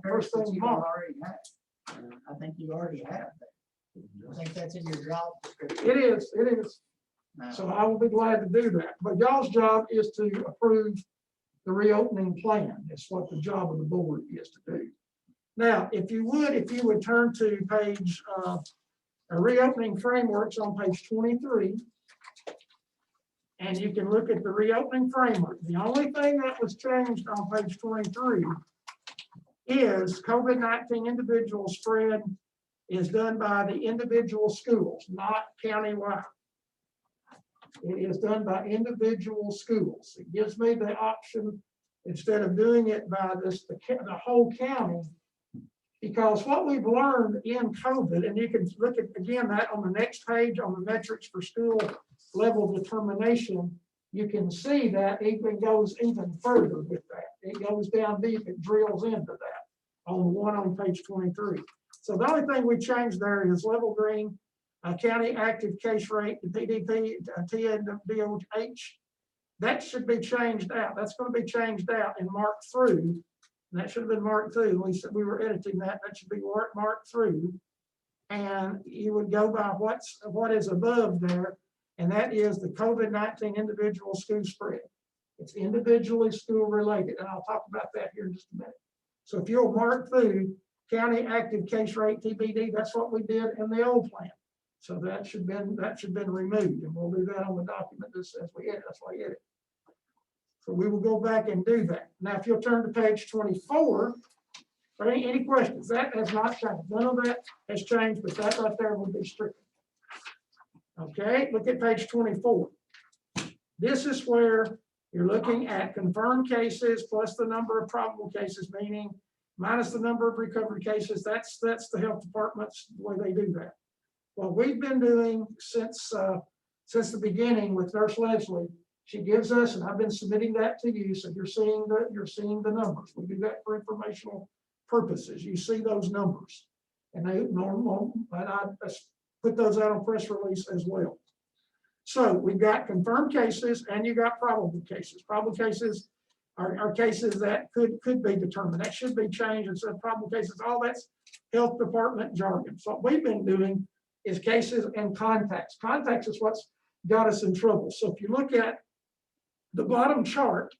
First thing tomorrow. I think you already have that. I think that's in your job description. It is. So I will be glad to do that. But y'all's job is to approve the reopening plan. It's what the job of the board is to do. Now, if you would turn to page reopening frameworks on page 23. And you can look at the reopening framework. The only thing that was changed on page 23 is COVID-19 individual spread is done by the individual schools, not countywide. It is done by individual schools. It gives me the option, instead of doing it by the whole county, because what we've learned in COVID, and you can look at again that on the next page on the metrics for school level determination, you can see that even goes even further with that. It goes down deep, it drills into that on page 23. So the only thing we changed there is level green, county active case rate, the PDP, TNDOH. That should be changed out. That's going to be changed out and marked through. And that should have been marked through. We were editing that. That should be marked through. And you would go by what is above there, and that is the COVID-19 individual school spread. It's individually school related, and I'll talk about that here in just a minute. So if you'll mark through county active case rate TBD, that's what we did in the old plan. So that should have been removed, and we'll do that on the document as we edit. That's why I edit. So we will go back and do that. Now, if you'll turn to page 24, any questions? That has not changed. None of that has changed, but that right there will be stricken. Okay, look at page 24. This is where you're looking at confirmed cases plus the number of probable cases, meaning minus the number of recovery cases. That's the health department's the way they do that. What we've been doing since the beginning with Nurse Leslie, she gives us, and I've been submitting that to you, so you're seeing the numbers. We do that for informational purposes. You see those numbers, and and I put those out on press release as well. So we've got confirmed cases, and you got probable cases. Probable cases are cases that could be determined. That should be changed instead of probable cases. All that's health department jargon. So what we've been doing is cases and contacts. Contacts is what's got us in trouble. So if you look at the bottom chart,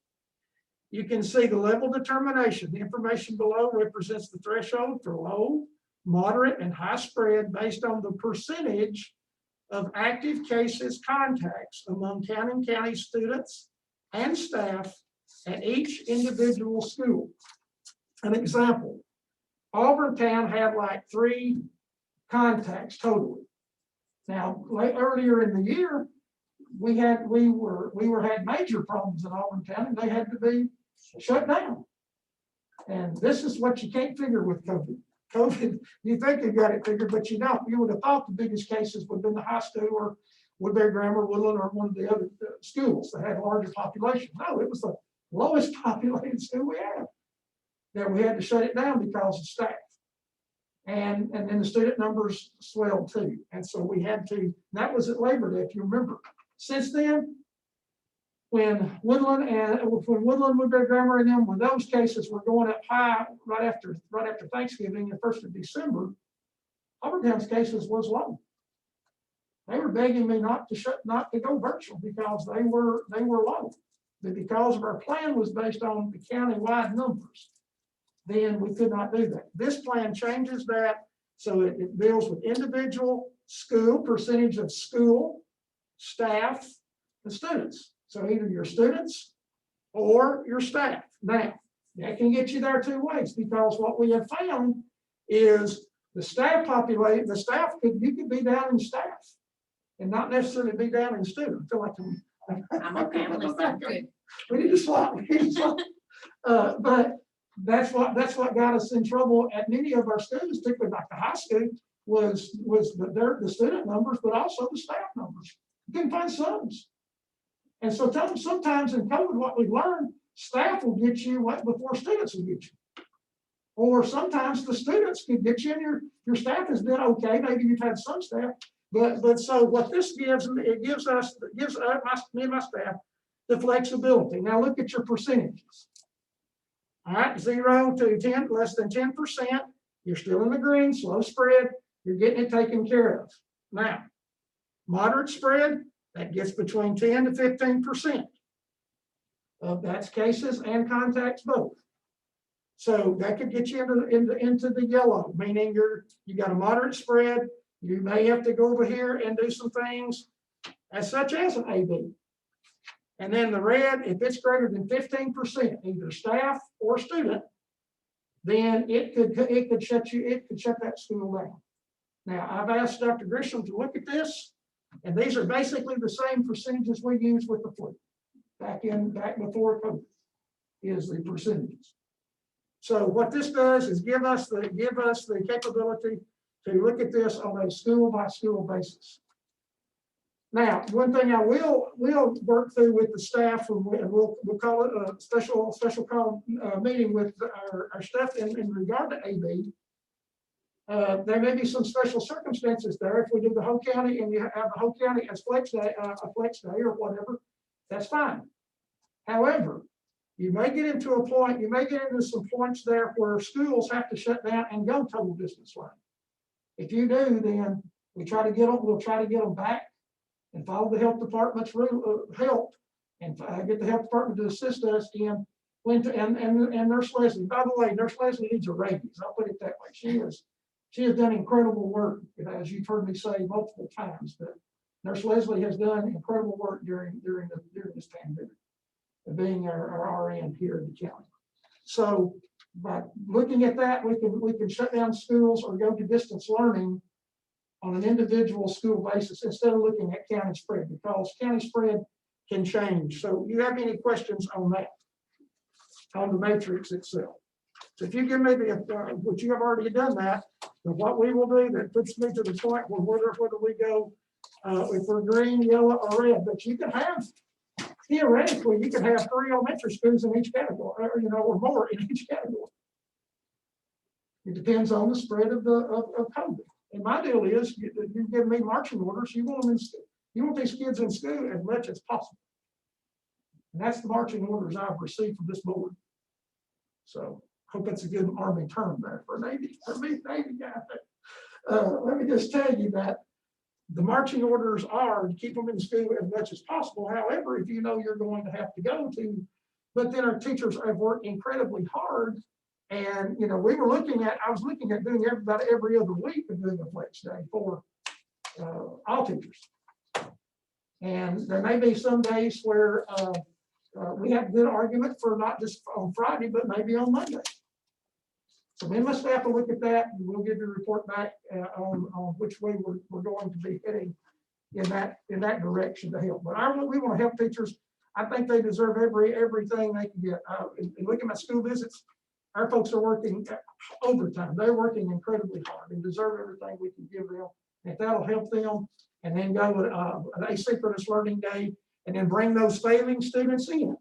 you can see the level determination. The information below represents the threshold for low, moderate, and high spread based on the percentage of active cases contacts among county students and staff at each individual school. An example, Auburntown had like 3 contacts totally. Now, earlier in the year, we had major problems in Auburntown, and they had to be shut down. And this is what you can't figure with COVID. COVID, you think you got it figured, but you don't. You would have thought the biggest cases would have been the high school or Woodbury Grammar, Woodland, or one of the other schools that had a larger population. No, it was the lowest populated school we had. That we had to shut it down because of staff. And then the student numbers swelled too. And so we had to, that was at Labor Day, if you remember. Since then, when Woodland, Woodbury Grammar, and then when those cases were going up high right after Thanksgiving, the 1st of December, Auburntown's cases was low. They were begging me not to go virtual because they were low. But because of our plan was based on the county-wide numbers, then we could not do that. This plan changes that, so it deals with individual school, percentage of school, staff, and students. So either your students or your staff. Now, that can get you there 2 ways, because what we have found is the staff population, you could be down in staff and not necessarily be down in student. I feel like I'm okay, I'm listening. we need to swap. But that's what got us in trouble at many of our schools, particularly like the high school, was the student numbers, but also the staff numbers. You couldn't find subs. And so sometimes in COVID, what we've learned, staff will get you before students will get you. Or sometimes the students could get you, and your staff has been okay. Maybe you've had some staff, but so what this gives, it gives me and my staff the flexibility. Now look at your percentages. All right, 0 to 10, less than 10%. You're still in the green, slow spread. You're getting it taken care of. Now, moderate spread, that gets between 10 to 15%. That's cases and contacts both. So that could get you into the yellow, meaning you got a moderate spread. You may have to go over here and do some things as such as an AB. And then the red, if it's greater than 15%, either staff or student, then it could shut that school down. Now, I've asked Dr. Grisham to look at this, and these are basically the same percentages we used with the flu back before COVID is the percentages. So what this does is give us the capability to look at this on a school by school basis. Now, one thing I will work through with the staff, and we'll call it a special call meeting with our staff in regard to AB, There may be some special circumstances there. If we do the whole county and you have the whole county as flex day, a flex day or whatever, that's fine. However, you may get into a point, you may get into some points there where schools have to shut down and go total distance learning. If you do, then we'll try to get them back and follow the health department's help and get the health department to assist us in and Nurse Leslie. By the way, Nurse Leslie needs a raise. I'll put it that way. She has done incredible work, as you've heard me say multiple times. But Nurse Leslie has done incredible work during this pandemic, being our RN here in the county. So by looking at that, we can shut down schools or go to distance learning on an individual school basis instead of looking at county spread, because county spread can change. So you have any questions on that, on the matrix itself? So if you give me which you have already done that, then what we will do, that puts me to the point where whether we go, if we're green, yellow, or red, but you can have, theoretically, you could have 3 elementary schools in each category, or more in each category. It depends on the spread of COVID. And my deal is, you give me marching orders, you want these kids in school as much as possible. And that's the marching orders I've received from this board. So hope that's a good Army term there for Navy guy. Let me just tell you that the marching orders are to keep them in school as much as possible. However, if you know you're going to have to go to, but then our teachers have worked incredibly hard. And, I was looking at doing about every other week of doing a flex day for all teachers. And there may be some days where we have a good argument for not just on Friday, but maybe on Monday. So we must have to look at that, and we'll give you a report back on which way we're going to be heading in that direction to help. But we want to help teachers. I think they deserve everything they can get. And look at my school visits. Our folks are working overtime. They're working incredibly hard and deserve everything we can give them. If that'll help them, and then go with an asynchronous learning day, and then bring those failing students in.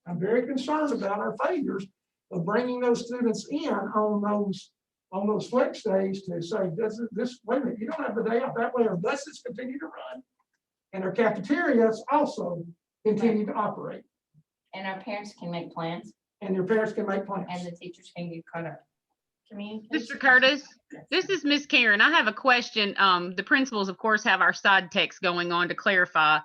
I'm very concerned about our failures of bringing those students in on those flex days to say, this wait a minute, you don't have the day off. That way our buses continue to run, and our cafeterias also continue to operate. And our parents can make plans. And your parents can make plans. And the teachers can get caught up. Mr. Curtis, this is Miss Karen. I have a question. The principals, of course, have our side text going on to clarify.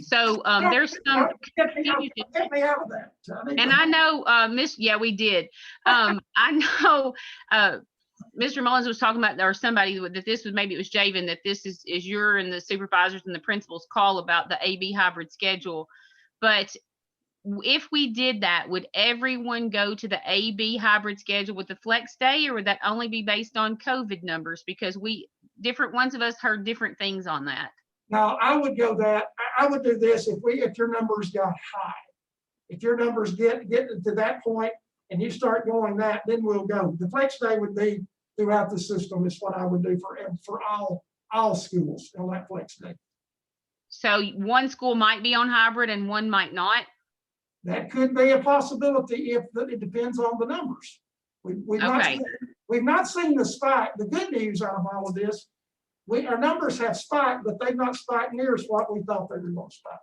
So there's some confusion. Get me out of that. And I know, we did. I know Mr. Mullins was talking about, or somebody, that this was, maybe it was Javen, that this is your and the supervisors and the principals call about the AB hybrid schedule. But if we did that, would everyone go to the AB hybrid schedule with the flex day, or would that only be based on COVID numbers? Because different ones of us heard different things on that. Now, I would go that, I would do this if your numbers got high. If your numbers get to that point and you start going that, then we'll go. The flex day would be throughout the system is what I would do for all schools on that flex day. So one school might be on hybrid and one might not? That could be a possibility if it depends on the numbers. We've not seen the spike. The good news out of all of this, our numbers have spiked, but they've not spiked near as what we thought they were going to spike.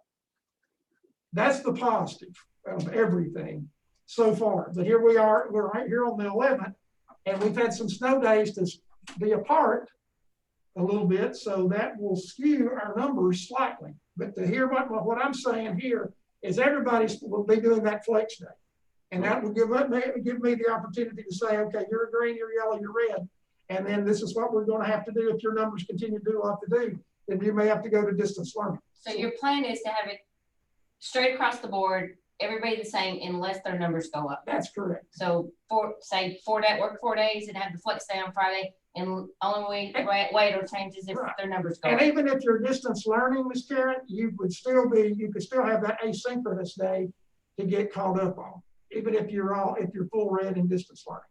That's the positive of everything so far. But here we are, we're right here on the 11th, and we've had some snow days to be apart a little bit, so that will skew our numbers slightly. But to hear what I'm saying here is everybody will be doing that flex day. And that will give me the opportunity to say, okay, you're green, you're yellow, you're red. And then this is what we're going to have to do. If your numbers continue to do what they do, then you may have to go to distance learning. So your plan is to have it straight across the board, everybody the same, unless their numbers go up. That's correct. So work 4 days and have the flex day on Friday, and only way it changes if their numbers go up. And even if you're distance learning, Ms. Karen, you could still have that asynchronous day to get caught up on. Even if you're full red in distance learning,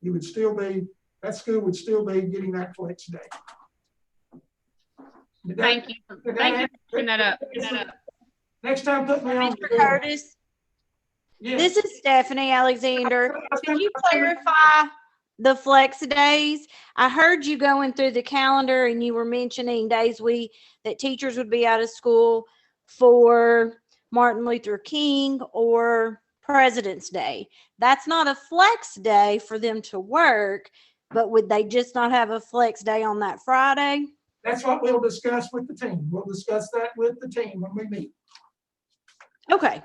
you would still be, that school would still be getting that flex day. Thank you for bringing that up. Next time, put me on. Mr. Curtis, yes. This is Stephanie Alexander. Can you clarify the flex days. I heard you going through the calendar and you were mentioning days that teachers would be out of school for Martin Luther King or President's Day. That's not a flex day for them to work, but would they just not have a flex day on that Friday? That's what we'll discuss with the team. We'll discuss that with the team when we meet. Okay.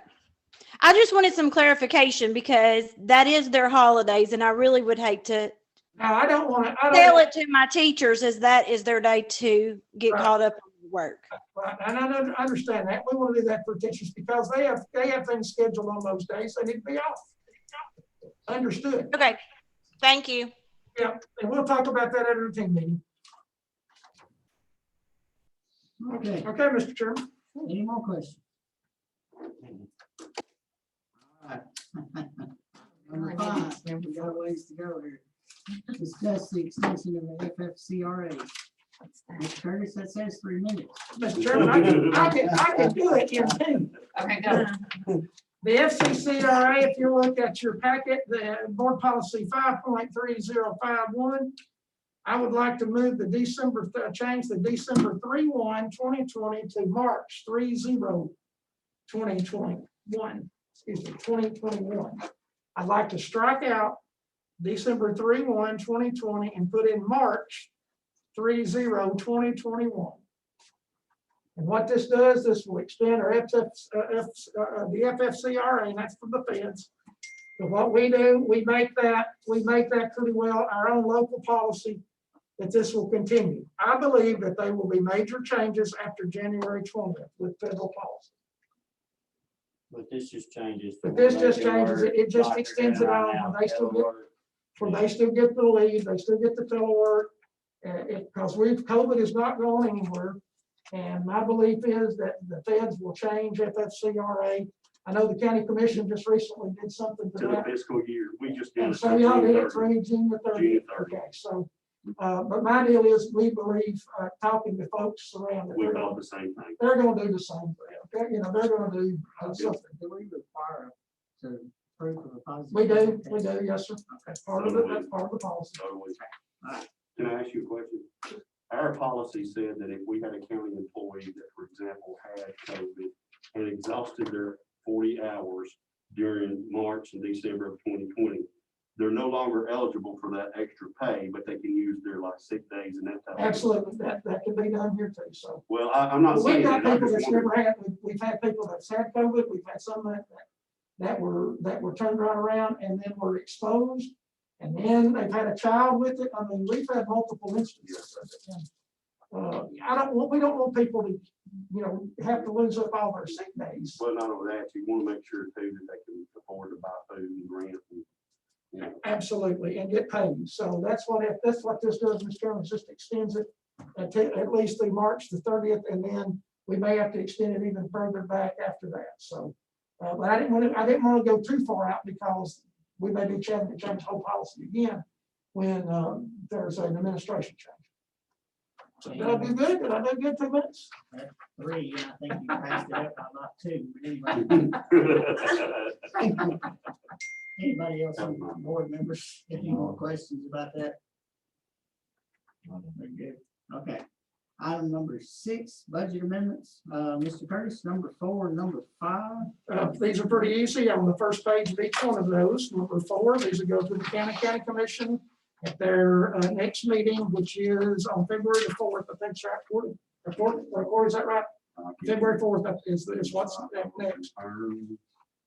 I just wanted some clarification because that is their holidays and I really would hate to Now, I don't want to. tell it to my teachers as that is their day to get Right. caught up on work. Right, and I understand that. We want to do that for teachers because they have things scheduled on those days. They need to be off. Understood. Okay. Thank you. Yeah, and we'll talk about that at our team meeting. Okay, Okay, Mr. Chairman. any more questions? All right. Number 5, then we got a ways to go here. Discuss the extension of the FFCRA. Mr. Curtis, that says 3 minutes. Mr. Chairman, I can do it in 2. Okay, go. The FCCRA, if you look at your packet, the board policy 5.3051, I would like to move the change the December 3/1/2020 to March 30/2021. Excuse me, 2021. I'd like to strike out December 3/1/2020 and put in March 30/2021. And what this does, this will extend our the FFCRA, and that's for the feds. But what we do, we make that pretty well our own local policy that this will continue. I believe that there will be major changes after January 20th with federal policy. But this just changes. But this just changes it, it just extends it on, they still get the leave, they still get the telework. Because COVID is not going anywhere. And my belief is that the feds will change FFCRA. I know the county commission just recently did something To to the that. fiscal year, we just did. And it so for y'all June did it 30th. for June the 30th. June 30th. Okay, so, but my deal is we believe, talking to folks around, We thought the same thing. they're gonna do the same thing. Okay, you know, they're gonna do something. Do we require to proof of a positive? We do, yes, sir. That's part of it, that's part of the policy. Totally. Can I ask you a question? Our policy said that if we had a county employee that, for example, had COVID and exhausted their 40 hours during March and December of 2020, they're no longer eligible for that extra pay, but they can use their like sick days and that type of. Absolutely, that can be done here too, so. Well, I'm not We've saying got that. I'm people just that's never wondering. had, we've had people that's had COVID, we've had some that were turned right around and then were exposed. And then they've had a child with it. I mean, we've had multiple instances of it. And, we don't want people to, have to lose up all their sick days. Well, not only that, you want to make sure too that they can afford to buy food and rent and, Absolutely, and get paid. So that's what this does, Mr. Chairman, is just extends it at least through March the 30th, and then we may have to extend it even further back after that. So, but I didn't want to go too far out because we may be changing the whole policy again when there's an administration change. So did I do good? Did I do good 2 minutes? 3, and I think you passed it up by about 2. But anyway. Anybody else on the board members, any more questions about that? Very good. Okay. Item number 6, budget amendments. Mr. Curtis, number 4 and number 5. These are pretty easy on the first page of each one of those. Number 4, these will go to the county commission at their next meeting, which is on February the 4th. I think it's right. Or is that right? February 4th is what's next.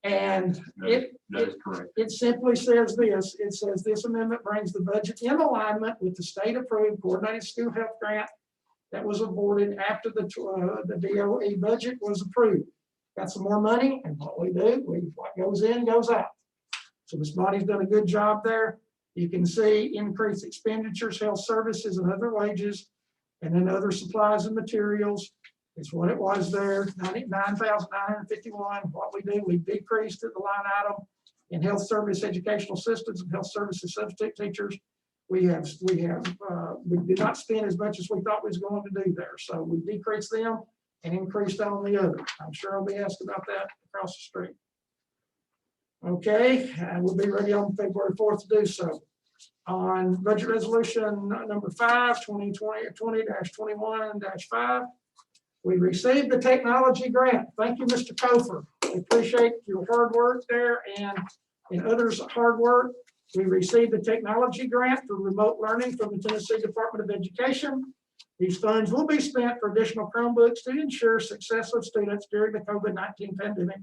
And that is correct. it simply says this. It says this amendment brings the budget in alignment with the state approved coordinated school health grant that was awarded after the DOE budget was approved. Got some more money, and what we do, what goes in goes out. So this body's done a good job there. You can see increased expenditures, health services, and other wages, and then other supplies and materials. It's what it was there, $99,951. What we do, we decreased it, the line item in health service educational assistants and health services substitute teachers. We did not spend as much as we thought we was going to do there. So we decreased them and increased on the other. I'm sure I'll be asked about that across the street. Okay, and we'll be ready on February 4th to do so. On budget resolution number 5, 2020-21-5, we received the technology grant. Thank you, Mr. Kofer. We appreciate your hard work there and others' hard work. We received the technology grant for remote learning from the Tennessee Department of Education. These funds will be spent for additional Chromebooks to ensure success of students during the COVID-19 pandemic.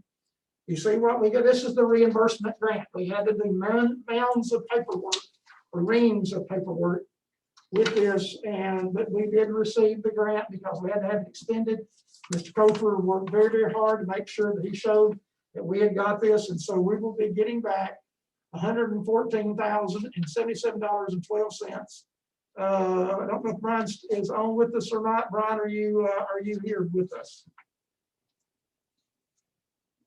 You see what we get? This is the reimbursement grant. We had to do mounds of paperwork or reams of paperwork with this, but we did receive the grant because we had to have it extended. Mr. Kofer worked very, very hard to make sure that he showed that we had got this, and so we will be getting back $114,077.12. I don't know if Brian is on with us or not. Brian, are you here with us?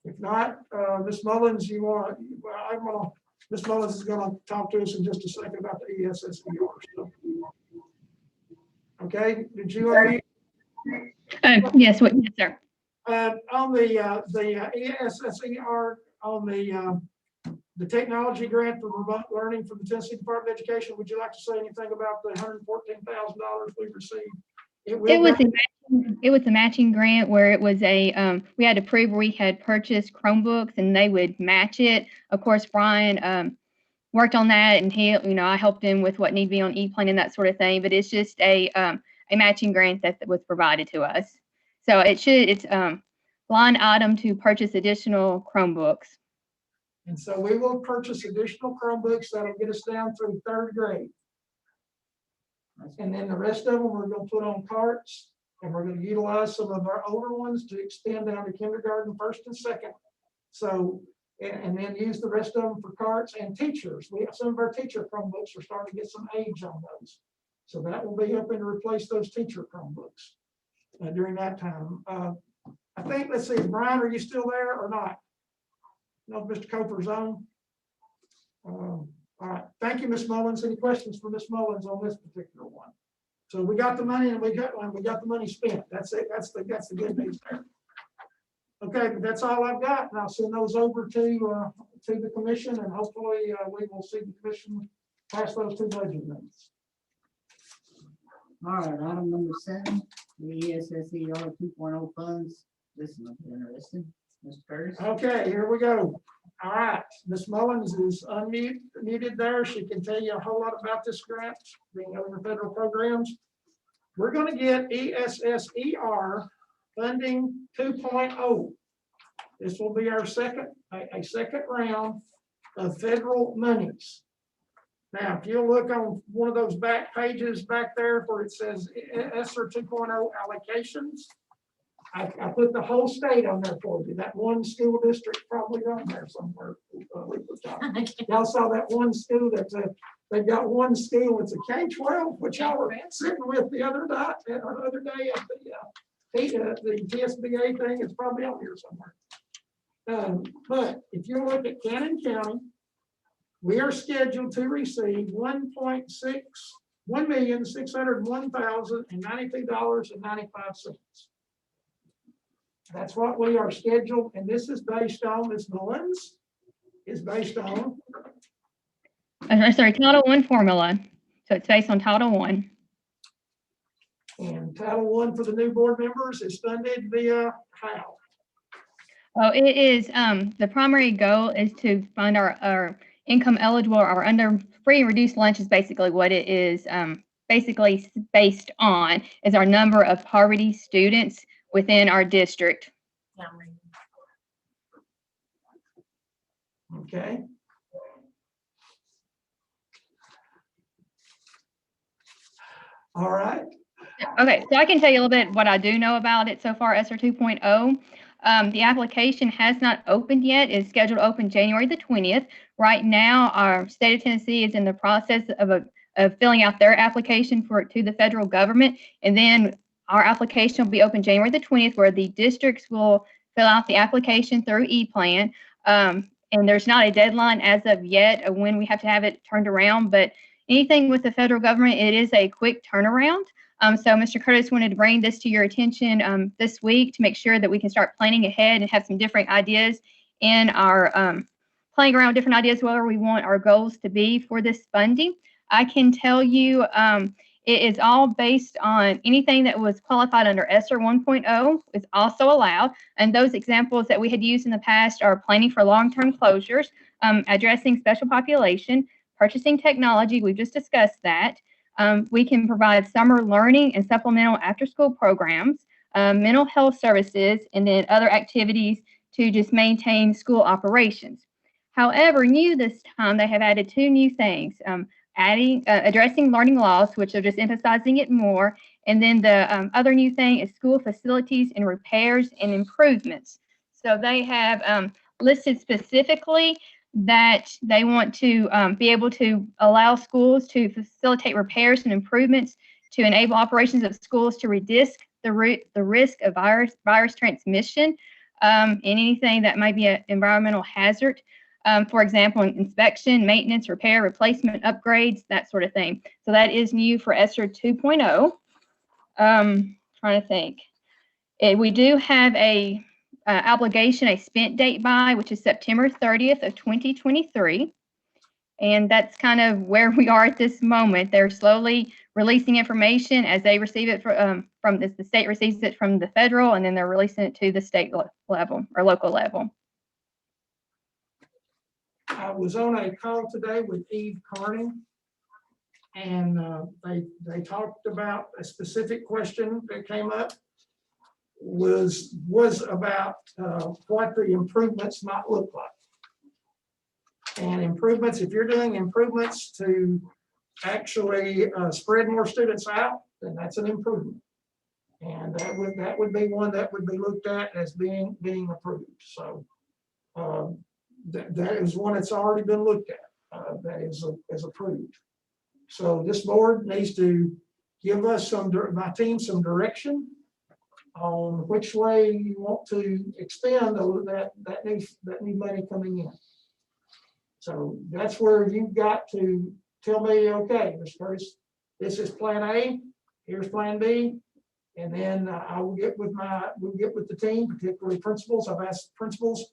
If not, Ms. Mullins, Ms. Mullins is going to talk to us in just a second about the ESSER. So. Okay, did you? Yes, yes, sir. On the ESSER, on the technology grant for remote learning from the Tennessee Department of Education, would you like to say anything about the $114,000 we received? It was a matching grant where it was we had to prove we had purchased Chromebooks and they would match it. Of course, Brian worked on that, and I helped him with what needed to be on E-Plan and that sort of thing. But it's just a matching grant that was provided to us. So it's line item to purchase additional Chromebooks. And so we will purchase additional Chromebooks that'll get us down through 3rd grade. And then the rest of them we're going to put on carts, and we're going to utilize some of our older ones to extend down to kindergarten, 1st and 2nd. So, and then use the rest of them for carts and teachers. Some of our teacher Chromebooks are starting to get some age on those. So that will be helping to replace those teacher Chromebooks during that time. I think, let's see, Brian, are you still there or not? No, Mr. Kofer's on. All right, thank you, Ms. Mullins. Any questions for Ms. Mullins on this particular one? So we got the money and we got the money spent. That's it. That's the good news there. Okay, but that's all I've got, and I'll send those over to the commission, and hopefully we will see the commission pass those 2 budget amendments. All right, item number 7, the ESSER 2.0 funds. This is interesting. Mr. Curtis. Okay, here we go. All right, Ms. Mullins is unmuted there. She can tell you a whole lot about this grant, being over federal programs. We're going to get ESSER funding 2.0. This will be our second round of federal monies. Now, if you look on one of those back pages back there where it says ESSER 2.0 allocations, I put the whole state on there for you. That one school district probably on there somewhere. Y'all saw that one school they've got one school. It's a K-12, which y'all were sitting with the other day at the TSBA thing. It's probably on here somewhere. But if you look at Cannon County, we are scheduled to receive $1,601,092.95. That's what we are scheduled, and this is based on, Ms. Mullins, is based on. Sorry, Title I formula. So it's based on Title I. And Title I for the new board members is funded via how? Oh, it is, the primary goal is to fund our income eligible or under free and reduced lunch is basically what it is basically based on is our number of poverty students within our district. Okay. All right. Okay, so I can tell you a little bit what I do know about it so far, ESSER 2.0. The application has not opened yet. It's scheduled to open January the 20th. Right now, our state of Tennessee is in the process of filling out their application to the federal government, and then our application will be open January the 20th, where the districts will fill out the application through E-Plan. And there's not a deadline as of yet of when we have to have it turned around, but anything with the federal government, it is a quick turnaround. So Mr. Curtis wanted to bring this to your attention this week to make sure that we can start planning ahead and have some different ideas in our playing around with different ideas where we want our goals to be for this funding. I can tell you it is all based on anything that was qualified under ESSER 1.0 is also allowed. And those examples that we had used in the past are planning for long-term closures, addressing special population, purchasing technology, we've just discussed that. We can provide summer learning and supplemental after-school programs, mental health services, and then other activities to just maintain school operations. However, new this time, they have added 2 new things, addressing learning loss, which are just emphasizing it more. And then the other new thing is school facilities and repairs and improvements. So they have listed specifically that they want to be able to allow schools to facilitate repairs and improvements to enable operations of schools to reduce the risk of virus transmission and anything that might be an environmental hazard. For example, inspection, maintenance, repair, replacement, upgrades, that sort of thing. So that is new for ESSER 2.0. Trying to think. We do have a obligation, a spent date by, which is September 30th of 2023. And that's kind of where we are at this moment. They're slowly releasing information as they receive it from the state receives it from the federal, and then they're releasing it to the state level or local level. I was on a call today with Eve Carney, and they talked about a specific question that came up was about what the improvements might look like. And improvements, if you're doing improvements to actually spread more students out, then that's an improvement. And that would be one that would be looked at as being approved. So that is one that's already been looked at, that is approved. So this board needs to give us my team some direction on which way you want to expend that new money coming in. So that's where you've got to tell me, okay, Mr. Curtis, this is plan A, here's plan B, and then I will get with the team, particularly principals. I've asked principals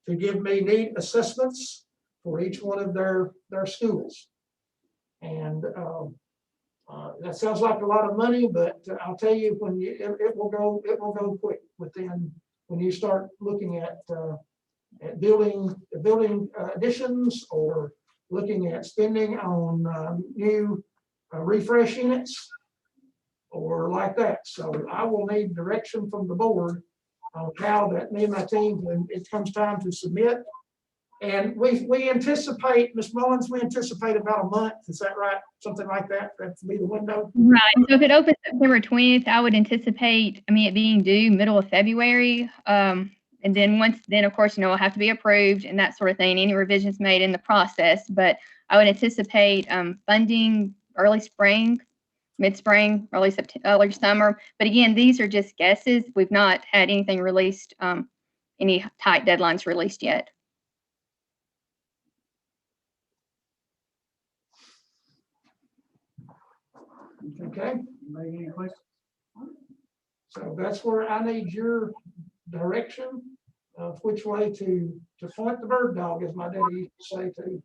to give me need assessments for each one of their schools. And that sounds like a lot of money, but I'll tell you, it will go quick when you start looking at building additions or looking at spending on new refresh units or like that. So I will need direction from the board on how that me and my team, when it comes time to submit. And we anticipate, Ms. Mullins, we anticipate about a month. Is that right? Something like that? That's be the window? Right. So if it opens September 20th, I would anticipate, it being due middle of February. And then of course, it'll have to be approved and that sort of thing, any revisions made in the process. But I would anticipate funding early spring, mid-spring, early summer. But again, these are just guesses. We've not had anything released, any tight deadlines released yet. Okay. Anybody got any questions? So that's where I need your direction of which way to point the bird dog, as my daddy used to say to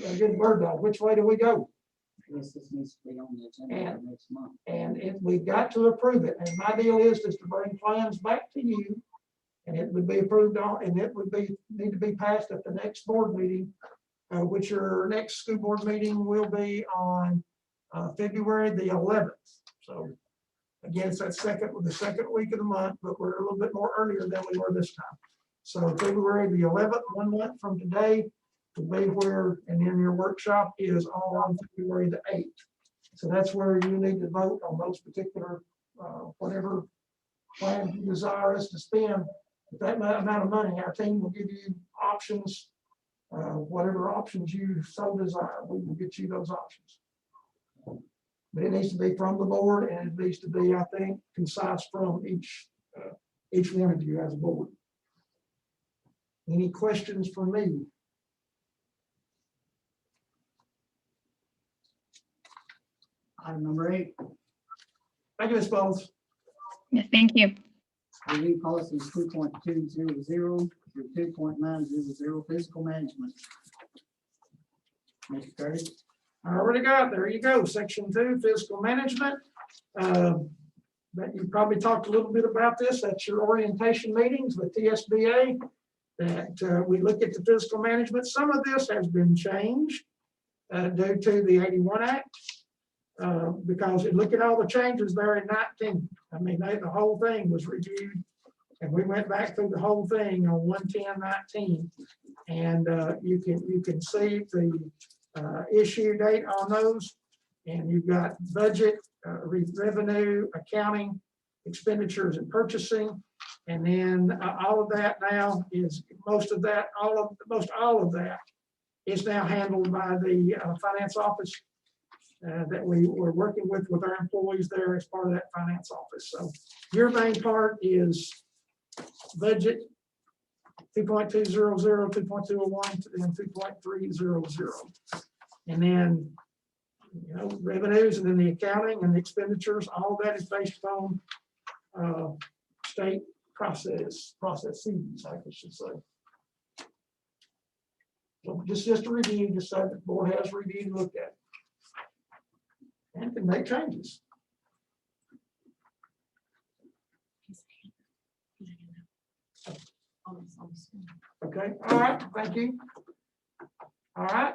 a good bird dog. Which way do we go? I guess this needs to be on the agenda for next month. And we've got to approve it. And my deal is to bring plans back to you, and it would be approved on, and it would need to be passed at the next board meeting, which your next school board meeting will be on February the 11th. So again, it's the second week of the month, but we're a little bit more earlier than we were this time. So February the 11th, 1 month from today, will be where, and then your workshop is on February the 8th. So that's where you need to vote on those particular, whatever plan you desire us to spend. With that amount of money, our team will give you options, whatever options you so desire, we will get you those options. But it needs to be from the board, and it needs to be, I think, concise from each one of you as a board. Any questions for me? Item number 8. Thank you, Ms. Bowles. Yes, thank you. Review policies 2.200 through 2.900 fiscal management. Mr. Curtis. I already got, there you go, section 2, fiscal management. But you probably talked a little bit about this at your orientation meetings with TSBA, that we look at the fiscal management. Some of this has been changed due to the 81 Act. Because you look at all the changes there in 19. I mean, the whole thing was reviewed, and we went back through the whole thing on 1/10/19, and you can see the issue date on those, and you've got budget, revenue, accounting, expenditures, and purchasing, and then all of that now is most of that is now handled by the finance office. That we were working with our employees there as part of that finance office. So your main part is budget 2.200, 2.201, and 2.300. And then, revenues, and then the accounting and the expenditures, all of that is based on state processes, I should say. So just a review, just so the board has reviewed and looked at it. And can make changes. Okay, all right, thank you. All right,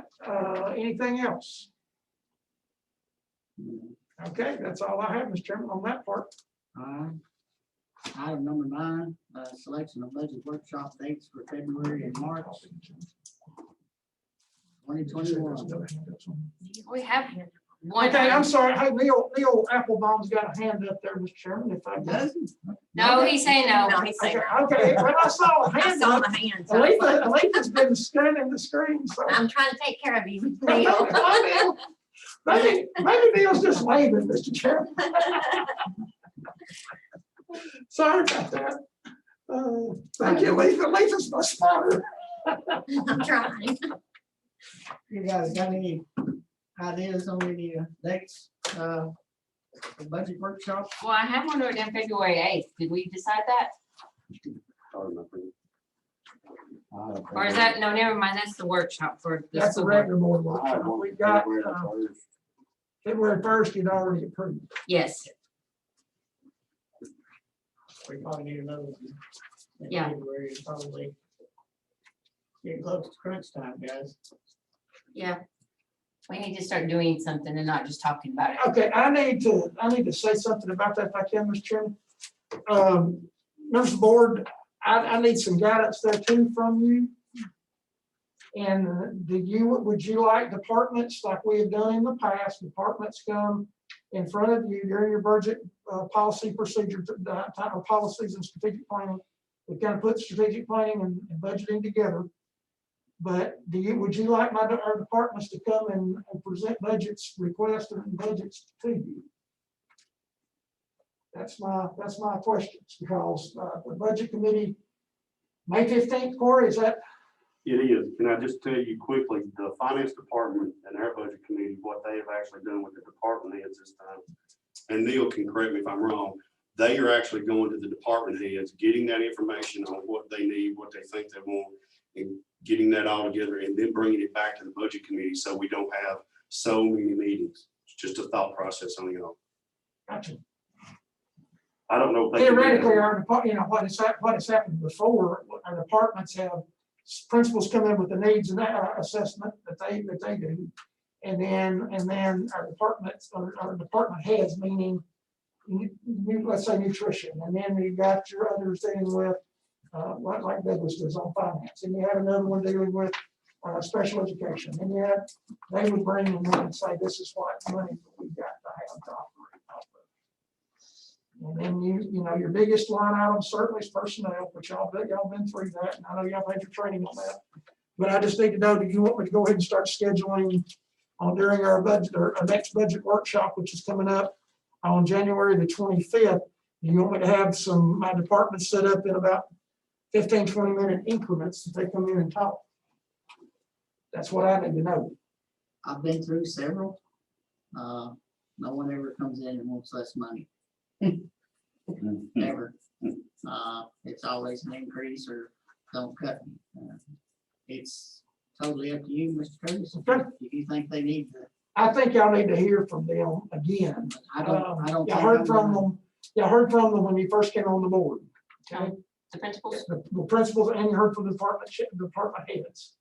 anything else? Okay, that's all I have, Mr. Chairman, on that part. Item number 9, selection of budget workshop dates for February and March 2021. We have one. Okay, I'm sorry. Hey, Neil Applebaum's got a hand up there, Mr. Chairman. If I No, he's saying no. No, he's saying Okay, okay. Well, I saw a I hand. saw up. the hand. So I was like, Aletha's been scanning the screen. So. I'm trying to take care of you, Neil. Maybe Neil's just waving, Mr. Chairman. Sorry about that. Thank you, Aletha. Aletha's my spotter. I'm trying. You guys got any ideas on any dates, the budget workshop? Well, I have one on February 8th. Did we decide that? Or is that, no, never mind. That's the workshop for the That's a school board. regular board workshop. We got February 1st, you'd already approved. Yes. We probably need another one. In Yeah. February, probably. Getting close to crunch time, guys. Yeah. We need to start doing something and not just talking about it. Okay, I need to say something about that if I can, Mr. Chairman. Members of the board, I need some guidance there too from you. And would you like departments like we have done in the past, departments come in front of you during your budget policy procedure, policies and strategic planning. We kind of put strategic planning and budgeting together. But would you like our departments to come and present budgets, requests and budgets to you? That's my questions, because the budget committee, May 15th, Corey, is that? It is. Can I just tell you quickly, the finance department and our budget committee, what they have actually done with the department heads this time, and Neil can correct me if I'm wrong, they are actually going to the department heads, getting that information on what they need, what they think they want, and getting that all together, and then bringing it back to the budget committee, so we don't have so many meetings. It's just a thought process on you all. Gotcha. I don't know if they can do that. Theoretically, our department, what has happened before, our departments have principals come in with the needs and assessment that they do. And then our department heads, meaning let's say nutrition, and then you got your others dealing with like Douglas does on finance, and you have another one dealing with special education, and yet they would bring in and say, this is what money we've got to have to operate off of. And then you know your biggest line item certainly is personnel, which y'all been through that, and I know y'all had your training on that. But I just need to know, do you want me to go ahead and start scheduling during our budget or our next budget workshop, which is coming up on January the 25th? You want me to have my department set up in about 15-20 minute increments that they come in and talk? That's what I need to know. I've been through several. No one ever comes in and wants less money. Never. It's always an increase or don't cut me. It's totally up to you, Mr. Curtis. Okay. If you think they need to I think y'all need to hear from them again. I don't Y'all think heard I'm from gonna- them, y'all heard from them when you first came on the board. Okay, The principals? the principals, and you heard from the department heads.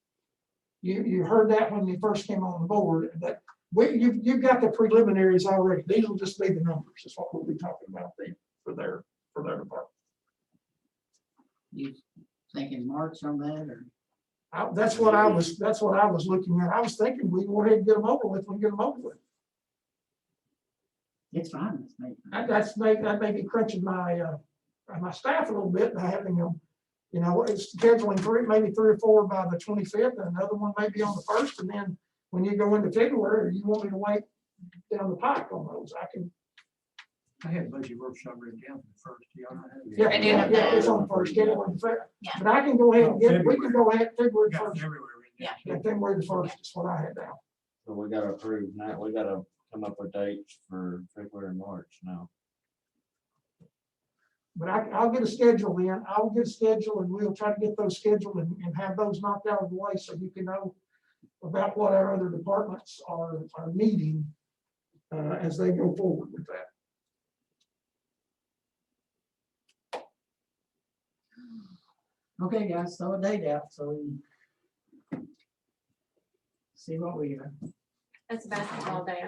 You heard that when you first came on the board, that you've got the preliminaries already. These will just be the numbers, is what we'll be talking about for their department. You thinking March on that, or? That's what I was looking at. I was thinking we go ahead and get them over with, we get them over with. It's fine with me. That may be crunching my staff a little bit by having them, it's scheduling maybe 3 or 4 by the 25th, and another one maybe on the 1st, and then when you go into February, or you want me to wait down the pike on those, I can. I had budget workshop written down for the first. Yeah, I do have yeah, it's that. on the 1st, January the 1st. Yeah. But I can go ahead and we February. can go ahead, February Got 1st. February written down. Yeah, February the 1st is what I had down. So we gotta approve that. We gotta come up with dates for February and March now. But I'll get a schedule then. I will get a schedule, and we'll try to get those scheduled and have those knocked out of the way so you can know about what our other departments are needing as they go forward with that. Okay, guys, throw a date out, so we see what we got. That's a basketball day.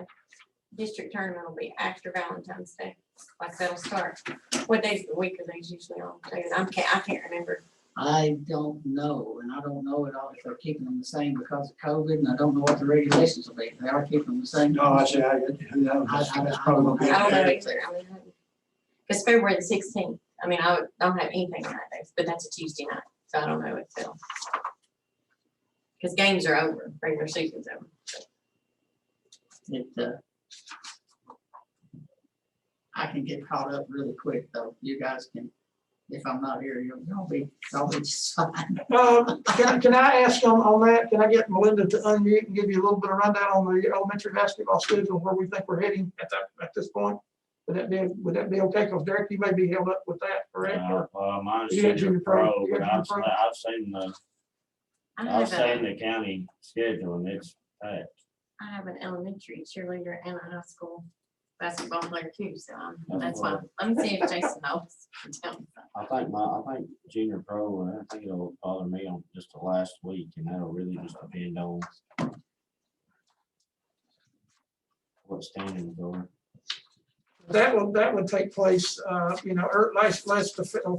District tournament will be after Valentine's Day. Like that'll start. What days of the week are these usually on? I can't remember. I don't know, and I don't know at all if they're keeping them the same because of COVID, and I don't know what the regulations will be. They are keeping them the same. No, I say, who knows? That's probably gonna be I don't know okay. either. Because February the 16th, I don't have anything on that day, but that's a Tuesday night, so I don't know if they'll. Because games are over, regular season's over. It, I can get caught up really quick though. You guys can, if I'm not here, y'all be just fine. Can I ask on that? Can I get Melinda to unmute and give you a little bit of rundown on the elementary basketball schedule, where we think we're heading at this point? Would that be okay? Because Derek, you may be held up with that, correct? Mine's You got junior junior pro, pro, you but got I've junior pro? seen the county schedule, and it's packed. I have an elementary cheerleader and a high school basketball player too, so That's that's why. what- Let me see if Jason knows. Tell me something. I think junior pro, I think it'll bother me on just the last week, and that'll really just depend on what standings are. That would take place, last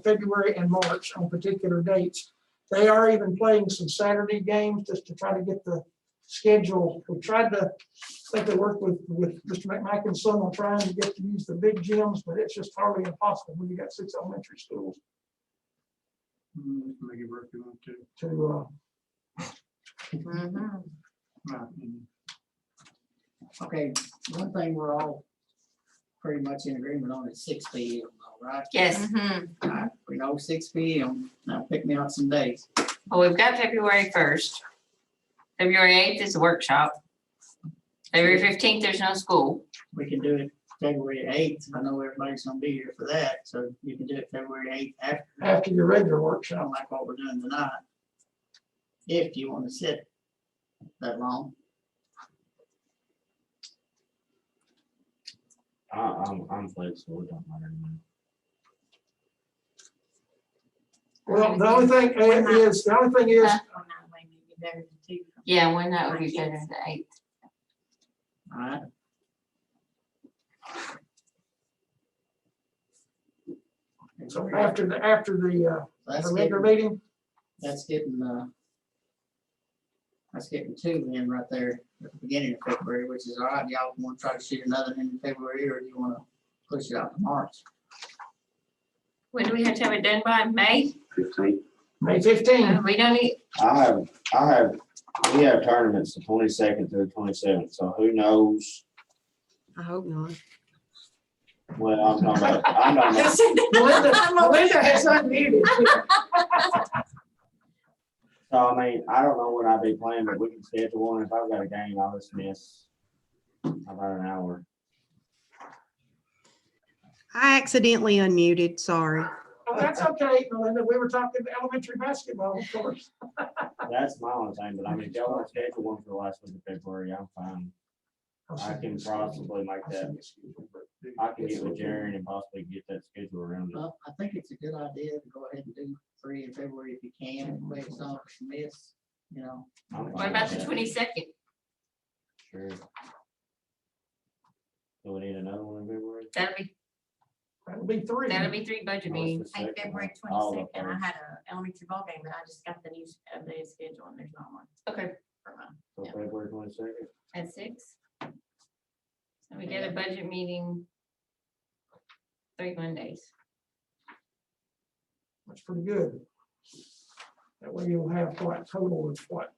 February and March on particular dates. They are even playing some Saturday games just to try to get the schedule. We tried to, I think they worked with Mr. McMakin's son on trying to get to use the big gyms, but it's just hardly impossible when you got 6 elementary schools Make it work if you want to. to, Mhm. My opinion. Okay, one thing we're all pretty much in agreement on is 6 p.m. though, right? Yes. Mhm. All right, we know 6 p.m. Now pick me out some days. Well, we've got February 1st. February 8th is a workshop. February 15th, there's no school. We can do it February 8th. I know everybody's gonna be here for that, so you can do it February 8th after your regular I workshop. don't like what we're doing tonight. If you want to sit that long. I'm flexible, it don't matter to me. Well, the only thing is, Huh? Well, no, wait, maybe better to do. Yeah, when that would be better than the 8th. All right. so after the That's regular getting, meeting, that's getting 2 in right there at the beginning of February, which is all right. Y'all want to try to shoot another in February, or do you want to push it out to March? When do we have to have it done by? May? 15. May 15th. We don't need, We have tournaments the 22nd to the 27th, so who knows? I hope not. Well, I'm talking about, Melinda has unmuted. So I mean, I don't know when I'll be playing, but we can schedule one. If I've got a game, I'll just miss about an hour. I accidentally unmuted, sorry. Oh, that's okay, Melinda. We were talking elementary basketball, of course. That's my only thing, but I mean, if y'all want to schedule one for the last week of February, I'm fine. I can possibly make that, I can get with Jaron and possibly get that schedule around it. Well, I think it's a good idea to go ahead and do 3 in February if you can, way it's not a miss, you know. I'm What fine about with the that. 22nd? Sure. So we need another one in February? That'll be 3. That'll be 3 budget meetings. Hey, February All of 22nd, I them. had a elementary ball game, but I just got the new updated schedule and there's not one Okay, for mine. So February 22nd? at 6. So we get a budget meeting 3 Mondays. That's pretty good. That way you'll have what total of what?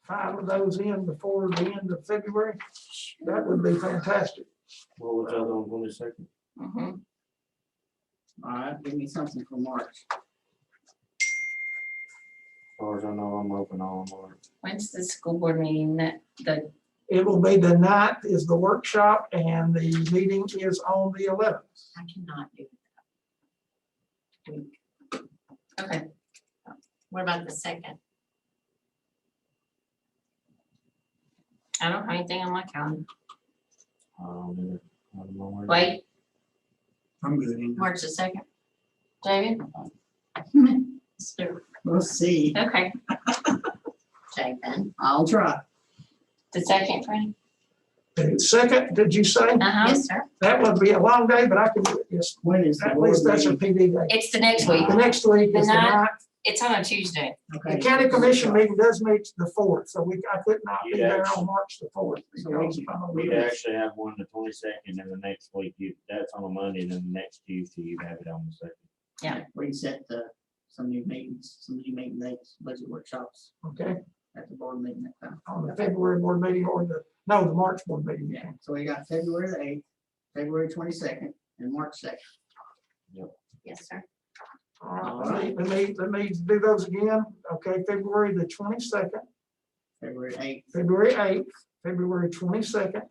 5 of those in before the end of February? That would be fantastic. What was the other on 22nd? Mhm. All right, give me something for March. As far as I know, I'm open all March. When's the school board meeting? The It will be the 9th is the workshop and the meeting is on the 11th. I cannot do that week. okay. What about the 2nd? I don't have anything on my calendar. I don't know where- Wait, I'm good. Ain't March the 2nd? David? Let's do it. We'll see. Okay, Jake then. I'll try. the 2nd, Franny? The 2nd, did you say? Uh-huh. Yes, sir. That would be a long day, but I can do it. Yes. When is the At board least that's a meeting? PD day. It's the next week. The next week is the The 9th. It's on a Tuesday. The Okay. county commission meeting does meet the 4th, so I could not be Yeah. there on March the 4th. So because we- I'm We over there. actually have one the 22nd, and the next week, that's on a Monday, and then the next Tuesday, you have it on the 2nd. We can set some new meetings, some new meeting dates, budget workshops Okay, at the board meeting that time. on the February board meeting or the March board meeting. Yeah, so we got February the 8th, February 22nd, and March 2nd. Yes, sir. All right, let me do those again. Okay, February the 22nd, February 8th, February 8th, February 22nd,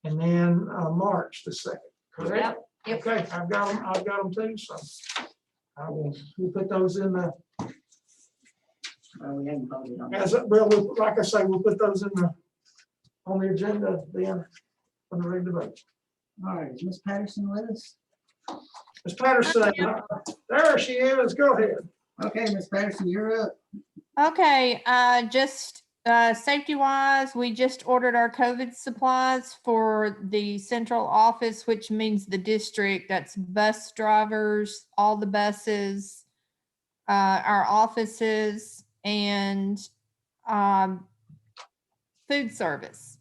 and then March the 2nd, correct? Yep. Okay, I've got them too, so we'll put those in the, we haven't voted on as, that. well, like I say, we'll put those on the agenda then, when we're ready to vote. All right, is Ms. Patterson with us? Ms. Patterson, there she is, go ahead. Okay, Ms. Patterson, you're up. Okay, just safety wise, we just ordered our COVID supplies for the central office, which means the district. That's bus drivers, all the buses, our offices, and food service.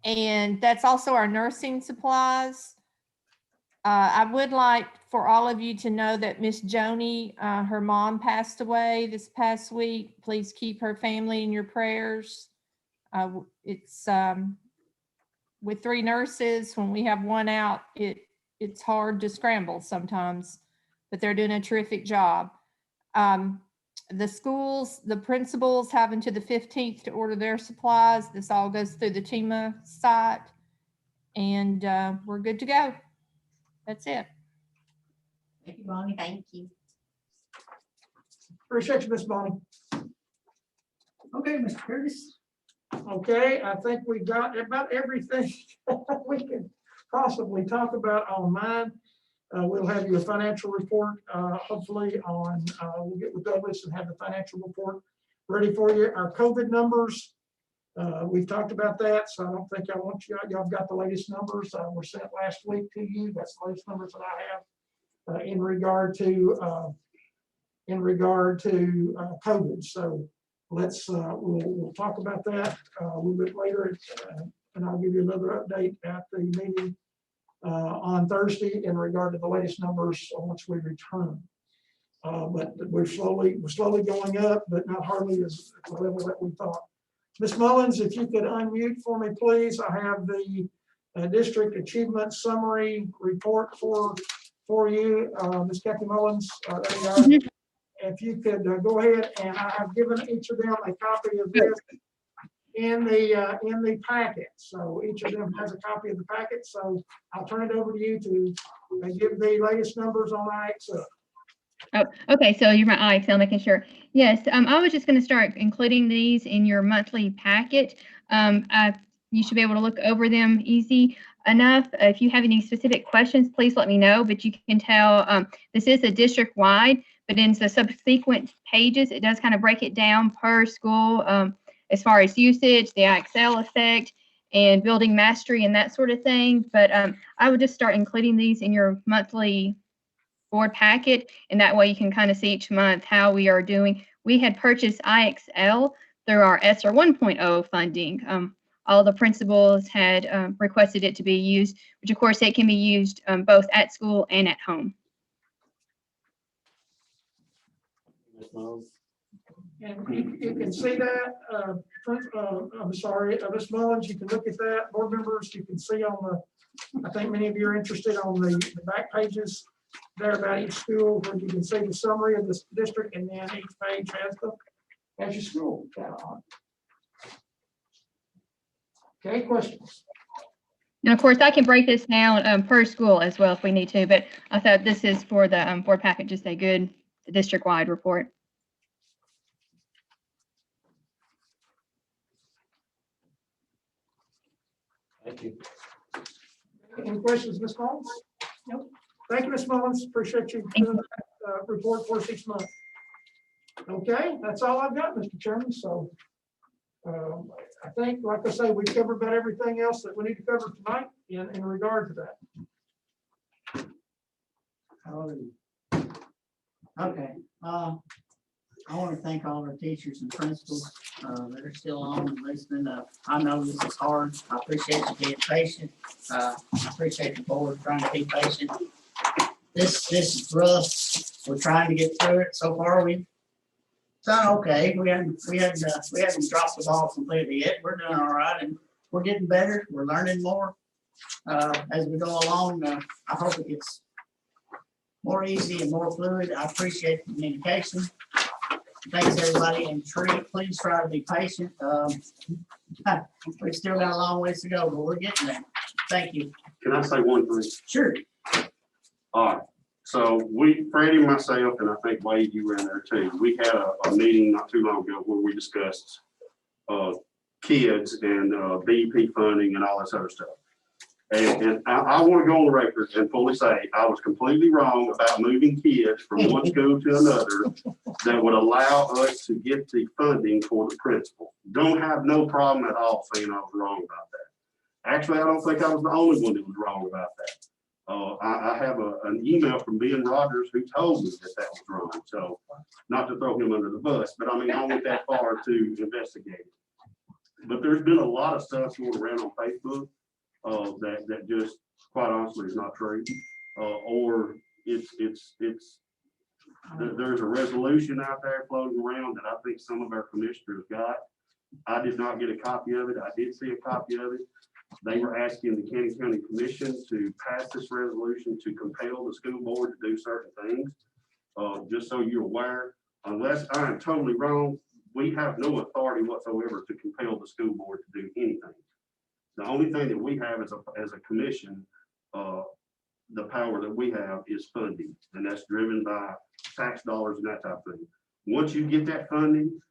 And that's also our nursing supplies. I would like for all of you to know that Miss Joni, her mom passed away this past week. Please keep her family in your prayers. It's with 3 nurses, when we have one out, it's hard to scramble sometimes, but they're doing a terrific job. The schools, the principals have until the 15th to order their supplies. This all goes through the TEMA site, and we're good to go. That's it. Thank you, Bonnie. Thank you. Appreciate you, Miss Bonnie. Okay, Mr. Curtis. Okay, I think we got about everything we can possibly talk about on mine. We'll have you a financial report, hopefully on, we'll get with Douglas and have the financial report ready for you. Our COVID numbers, we've talked about that, so I don't think I want you, y'all got the latest numbers, were sent last week to you. That's the latest numbers that I have in regard to COVID. So let's, we'll talk about that a little bit later, and I'll give you another update at the meeting on Thursday in regard to the latest numbers once we return. But we're slowly going up, but not hardly as the level that we thought. Ms. Mullins, if you could unmute for me, please. I have the district achievement summary report for you, Ms. Kathy Mullins. There you are. If you could go ahead, and I have given each of them a copy of this in the packet. So each of them has a copy of the packet. So I'll turn it over to you to give the latest numbers on IXL. Oh, okay. So you're my IXL, making sure. Yes. I was just going to start including these in your monthly packet. You should be able to look over them easy enough. If you have any specific questions, please let me know, but you can tell this is a district-wide, but in the subsequent pages, it does kind of break it down per school as far as usage, the IXL effect, and building mastery and that sort of thing. But I would just start including these in your monthly board packet, and that way you can kind of see each month how we are doing. We had purchased IXL through our ESSER 1.0 funding. All the principals had requested it to be used, which of course it can be used both at school and at home. And you can see that, I'm sorry, Ms. Mullins, you can look at that. Board members, you can see on the, I think many of you are interested on the back pages there about each school, where you can see the summary of this district, and then each page has your school. Okay, questions? And of course, I can break this down per school as well if we need to, but I thought this is for the board packet, just a good district-wide report. Thank you. Any questions, Ms. Mullins? Nope. Thank you, Ms. Mullins. Appreciate you doing that report for us each month. Okay, that's all I've got, Mr. Chairman. So I think, like I say, we covered about everything else that we need to cover tonight in regard to that. Okay, I want to thank all our teachers and principals that are still on and listening. I know this is hard. I appreciate you being patient. I appreciate the board trying to be patient. This is rough. We're trying to get through it. So far, we've done okay. We haven't dropped the ball completely yet. We're doing all right, and we're getting better. We're learning more as we go along. I hope it gets more easy and more fluid. I appreciate the communication. Thanks, everybody, and please try to be patient. We've still got a long ways to go, but we're getting there. Thank you. Can I say one thing? Sure. All right, so Freddie, myself, and I think Wade, you were in there too. We had a meeting not too long ago where we discussed kids and BEP funding and all this other stuff. And I want to go on the record and fully say I was completely wrong about moving kids from one school to another that would allow us to get the funding for the principal. Don't have no problem at all saying I was wrong about that. Actually, I don't think I was the only one that was wrong about that. I have an email from Ben Rogers who told me that was wrong. So not to throw him under the bus, but I mean, I went that far to investigate it. But there's been a lot of stuff going around on Facebook that just quite honestly is not true, or there's a resolution out there floating around that I think some of our commissioners got. I did not get a copy of it. I did see a copy of it. They were asking the County Commission to pass this resolution to compel the school board to do certain things. Just so you're aware, unless I am totally wrong, we have no authority whatsoever to compel the school board to do anything. The only thing that we have as a commission, the power that we have is funding, and that's driven by tax dollars and that type of thing. Once you get that funding,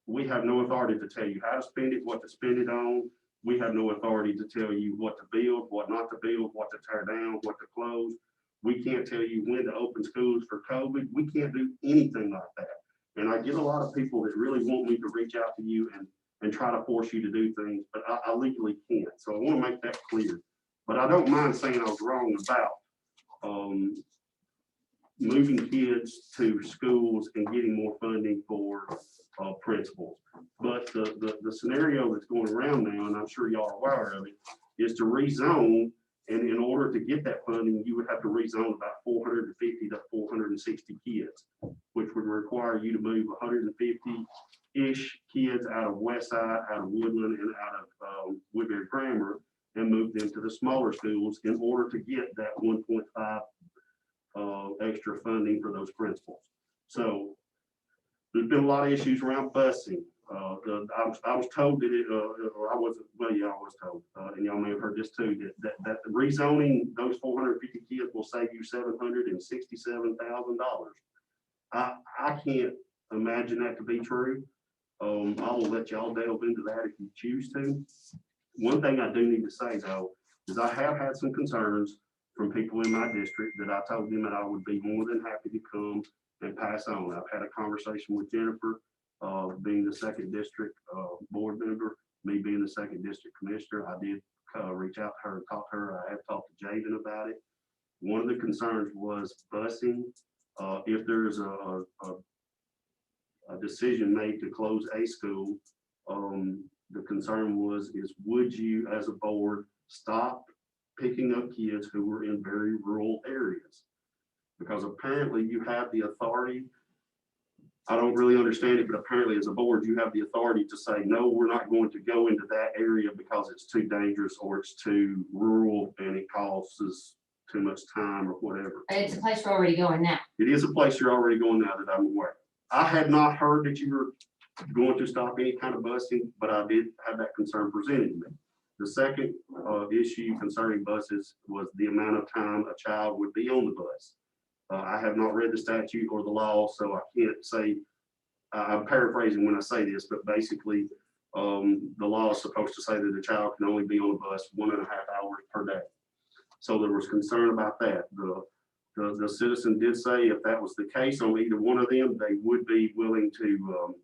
we have no authority to tell you how to spend it, what to spend it on. We have no authority to tell you what to build, what not to build, what to tear down, what to close. We can't tell you when to open schools for COVID. We can't do anything like that. And I get a lot of people that really want me to reach out to you and try to force you to do things, but I legally can't. So I want to make that clear. But I don't mind saying I was wrong about moving kids to schools and getting more funding for principals. But the scenario that's going around now, and I'm sure y'all are aware of it, is to rezone. And in order to get that funding, you would have to rezone about 450 to 460 kids, which would require you to move 150-ish kids out of Westside, out of Woodland, and out of Woodbury Grammar, and move them to the smaller schools in order to get that 1.5 extra funding for those principals. So there's been a lot of issues around busing. I was told that or I wasn't, well, yeah, I was told, and y'all may have heard this too, that rezoning those 450 kids will save you $767,000. I can't imagine that to be true. I will let y'all delve into that if you choose to. One thing I do need to say though, is I have had some concerns from people in my district that I told them that I would be more than happy to come and pass on. I've had a conversation with Jennifer, being the second district board member, me being the second district commissioner. I did reach out to her and talk to her. I have talked to Jaden about it. One of the concerns was busing. If there's a decision made to close a school, the concern is would you as a board stop picking up kids who were in very rural areas? Because apparently you have the authority. I don't really understand it, but apparently as a board, you have the authority to say, no, we're not going to go into that area because it's too dangerous or it's too rural and it causes too much time or whatever. It's a place we're already going now. It is a place you're already going now that I'm aware. I had not heard that you were going to stop any kind of busing, but I did have that concern presented to me. The second issue concerning buses was the amount of time a child would be on the bus. I have not read the statute or the law, so I can't say, I'm paraphrasing when I say this, but basically the law is supposed to say that a child can only be on the bus 1.5 hours per day. So there was concern about that. The citizen did say if that was the case on either one of them, they would be willing to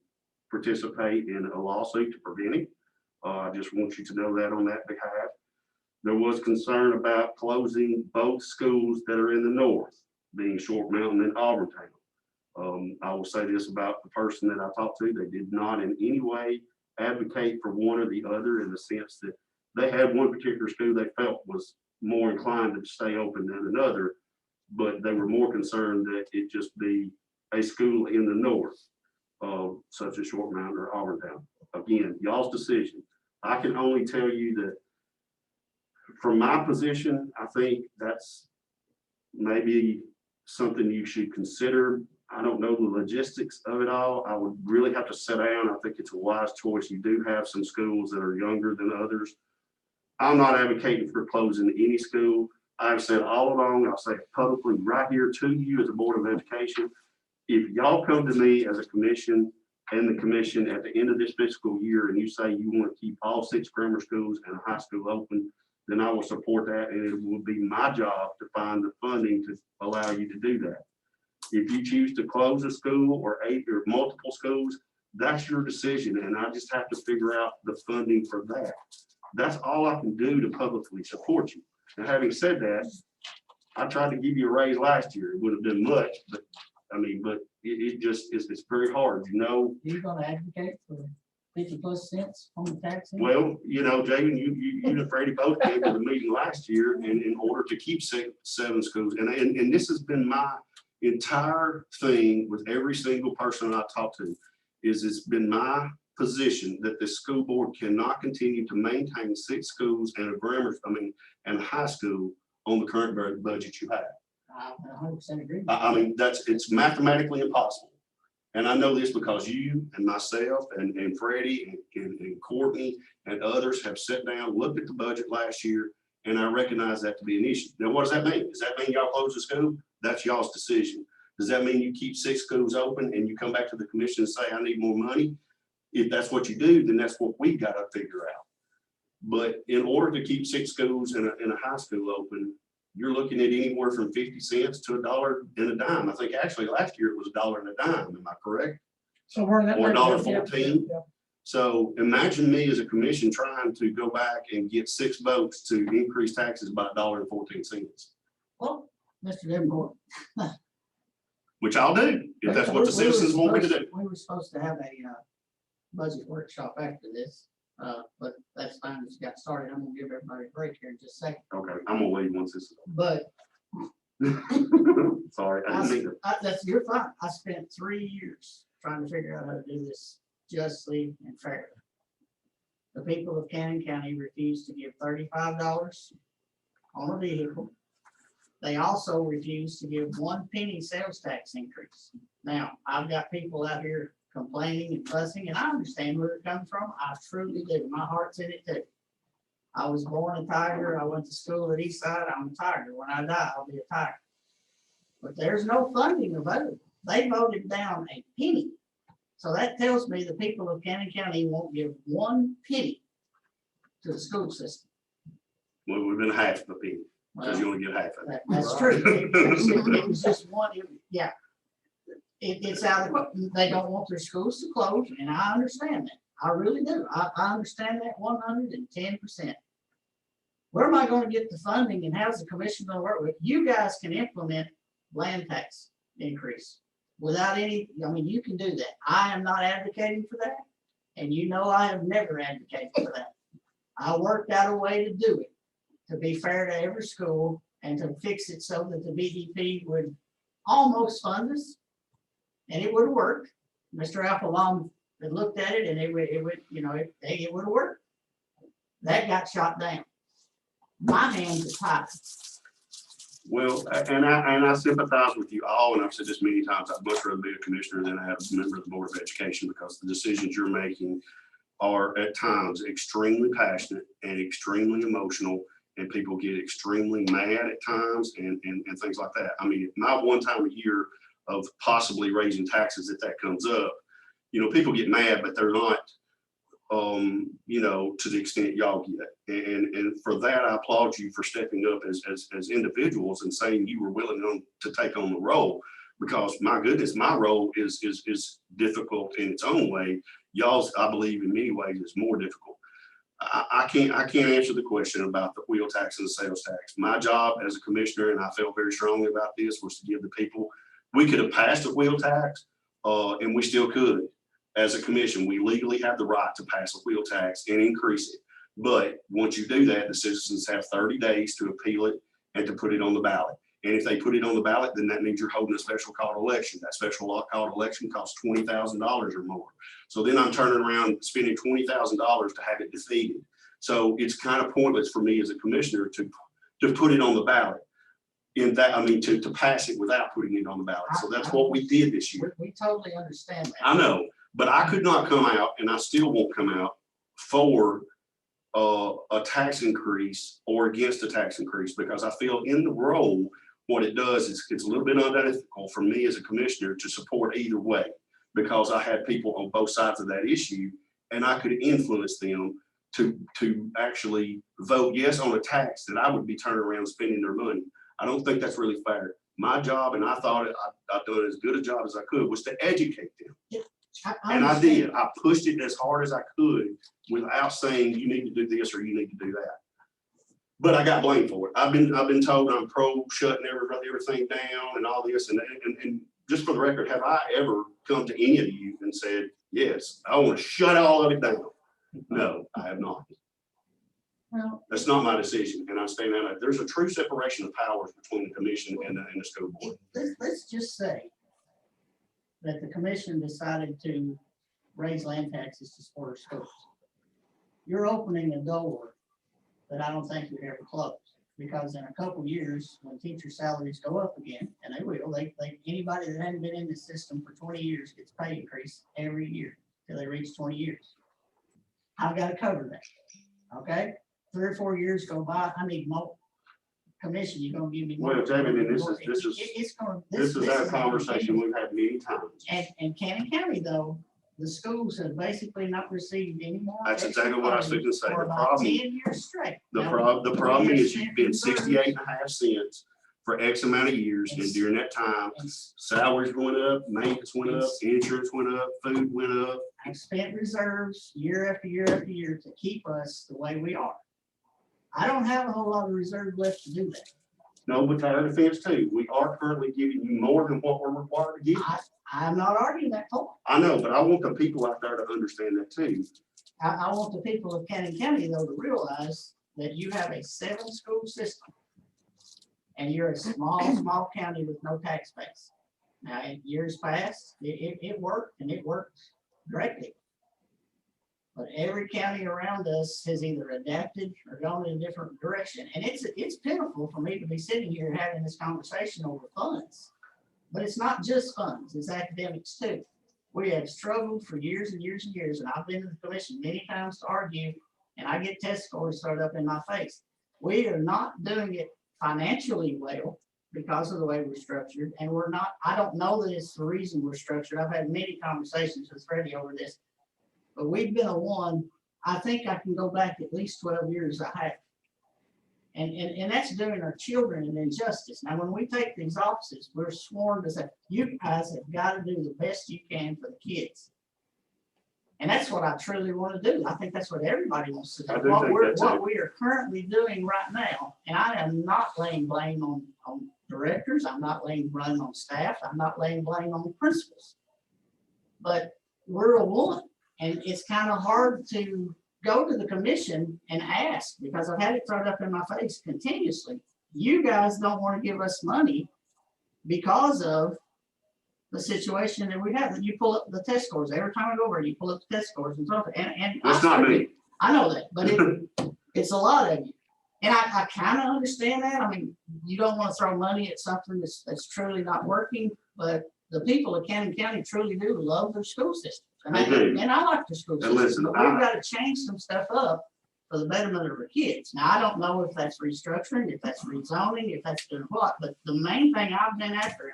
participate in a lawsuit to prevent it. I just want you to know that on that behalf. There was concern about closing both schools that are in the north, being Short Mountain and Auburntown. I will say this about the person that I talked to, they did not in any way advocate for one or the other in the sense that they had one particular school they felt was more inclined to stay open than another, but they were more concerned that it just be a school in the north, such as Short Mountain or Auburntown. Again, y'all's decision. I can only tell you that from my position, I think that's maybe something you should consider. I don't know the logistics of it all. I would really have to sit down. I think it's a wise choice. You do have some schools that are younger than others. I'm not advocating for closing any school. I've said all along, I'll say it publicly right here to you as a Board of Education, if y'all come to me as a commission and the commission at the end of this fiscal year and you say you want to keep all 6 grammar schools and a high school open, then I will support that, and it will be my job to find the funding to allow you to do that. If you choose to close a school or 8 or multiple schools, that's your decision, and I just have to figure out the funding for that. That's all I can do to publicly support you. And having said that, I tried to give you a raise last year. It would have been much, but I mean, but it just is, it's very hard, you know. You're gonna advocate for 50+ cents on the tax? Well, you know, Jaden, you and Freddie both came to the meeting last year and in order to keep 7 schools. And this has been my entire thing with every single person I talk to, is it's been my position that the school board cannot continue to maintain 6 schools and and a high school on the current budget you have. I 100% agree. I mean, it's mathematically impossible. And I know this because you and myself and Freddie and Courtney and others have sat down, looked at the budget last year, and I recognize that to be an issue. Now, what does that mean? Does that mean y'all close the school? That's y'all's decision. Does that mean you keep 6 schools open and you come back to the commission and say, I need more money? If that's what you do, then that's what we got to figure out. But in order to keep 6 schools and a high school open, you're looking at anywhere from 50 cents to $1 and a dime. I think actually last year it was $1 and a dime. Am I correct? So we're in that. Or neighborhood, yeah, $1.14. yeah. So imagine me as a commission trying to go back and get 6 votes to increase taxes by $1.14. Well, Mr. Davenport. Which I'll do if that's what the citizens want me to do. We were supposed to have a budget workshop after this, but that's fine. It's got started. I'm gonna give everybody a break here in just a second. Okay, I'm gonna leave once this is But over. Sorry, I didn't mean to. you're fine. I spent 3 years trying to figure out how to do this justly and fairly. The people of Cannon County refused to give $35 on a vehicle. They also refused to give 1 penny sales tax increase. Now, I've got people out here complaining and fussing, and I understand where it comes from. I truly do. My heart's in it too. I was born a Tiger. I went to school at Eastside. I'm a Tiger. When I die, I'll be a Tiger. But there's no funding available. They voted down a penny. So that tells me the people of Cannon County won't give 1 penny to the school system. Well, we've been half of a penny, because Well, you only get half of it. That's true. It was just one, yeah. It's out of, they don't want their schools to close, and I understand that. I really do. I understand that 110%. Where am I gonna get the funding, and how's the commission gonna work with? You guys can implement land tax increase without any, I mean, you can do that. I am not advocating for that, and you know I have never advocated for that. I worked out a way to do it, to be fair to every school and to fix it so that the BDP would almost fund us. And it would have worked. Mr. Applebaum had looked at it and it would, you know, it would have worked. That got shot down. My hands are tied. Well, and I sympathize with you all, and I've said this many times, I'd much rather be a commissioner than I have a member of the Board of Education, because the decisions you're making are at times extremely passionate and extremely emotional, and people get extremely mad at times and things like that. I mean, my one time a year of possibly raising taxes, if that comes up, you know, people get mad, but they're not, you know, to the extent y'all get. And for that, I applaud you for stepping up as individuals and saying you were willing to take on the role, because my goodness, my role is difficult in its own way. Y'all's, I believe, in many ways is more difficult. I can't answer the question about the wheel tax and the sales tax. My job as a commissioner, and I felt very strongly about this, was to give the people, we could have passed a wheel tax, and we still could. As a commission, we legally have the right to pass a wheel tax and increase it. But once you do that, the citizens have 30 days to appeal it and to put it on the ballot. And if they put it on the ballot, then that means you're holding a special called election. That special called election costs $20,000 or more. So then I'm turning around spending $20,000 to have it defeated. So it's kind of pointless for me as a commissioner to put it on the ballot. In that, I mean, to pass it without putting it on the ballot. So that's what we did this year. We totally understand that. I know, but I could not come out, and I still won't come out for a tax increase or against a tax increase, because I feel in the role, what it does is it's a little bit unethical for me as a commissioner to support either way, because I had people on both sides of that issue, and I could influence them to actually vote yes on a tax that I would be turning around spending their money. I don't think that's really fair. My job, and I thought I've done as good a job as I could, was to educate them. And I did. I pushed it as hard as I could without saying you need to do this or you need to do that. But I got blamed for it. I've been told I'm pro shutting everything down and all this. And just for the record, have I ever come to any of you and said, yes, I want to shut all of it down? No, I have not. Well, that's not my decision, and I'm saying that there's a true separation of powers between the commission and the school board. Let's just say that the commission decided to raise land taxes to support our schools. You're opening a door that I don't think you'd ever close, because in a couple of years, when teacher salaries go up again, and they will, anybody that hadn't been in the system for 20 years gets pay increase every year till they reach 20 years. I've got to cover that, okay? 3 or 4 years go by, I need more. Commission, you're gonna give me more. Well, Jamie, this is our conversation we've had many times. And Cannon County, though, the schools have basically not received any more. That's exactly what I was going to say. For The about problem, 10 years straight. the problem is you've been 68.5 cents for X amount of years, and during that time, salaries went up, maintenance went up, insurance went up, food went up. I've spent reserves year after year after year to keep us the way we are. I don't have a whole lot of reserve left to do that. No, but to our defense too, we are currently giving you more than what we're required to give. I'm not arguing that point. I know, but I want the people out there to understand that too. I want the people of Cannon County, though, to realize that you have a 7-school system and you're a small county with no tax base. Now, in years past, it worked, and it worked greatly. But every county around us has either adapted or gone in a different direction. And it's pitiful for me to be sitting here having this conversation over funds. But it's not just funds, it's academics too. We have struggled for years and years and years, and I've been to the commission many times to argue, and I get test scores thrown up in my face. We are not doing it financially well because of the way we're structured, and I don't know that it's the reason we're structured. I've had many conversations with Freddie over this. But we've been a one I think I can go back at least 12 years I have. And that's doing our children an injustice. Now, when we take these offices, we're sworn to say, you guys have got to do the best you can for the kids. And that's what I truly want to do. I think that's what everybody wants to do. What we are currently doing right now, and I am not laying blame on directors, I'm not laying blame on staff, I'm not laying blame on principals. But we're a one, and it's kind of hard to go to the commission and ask, because I've had it thrown up in my face continuously. You guys don't want to give us money because of the situation that we have. That you pull up the test scores every time I go over, you pull up the test scores and stuff. And That's not me. I know that, but it's a lot of you. And I kind of understand that. I mean, you don't want to throw money at something that's truly not working, but the people of Cannon County truly do love their school system. And I like the school system, listen, but we've got to change some stuff up for the betterment of our kids. Now, I don't know if that's restructuring, if that's rezoning, if that's doing what, but the main thing I've been after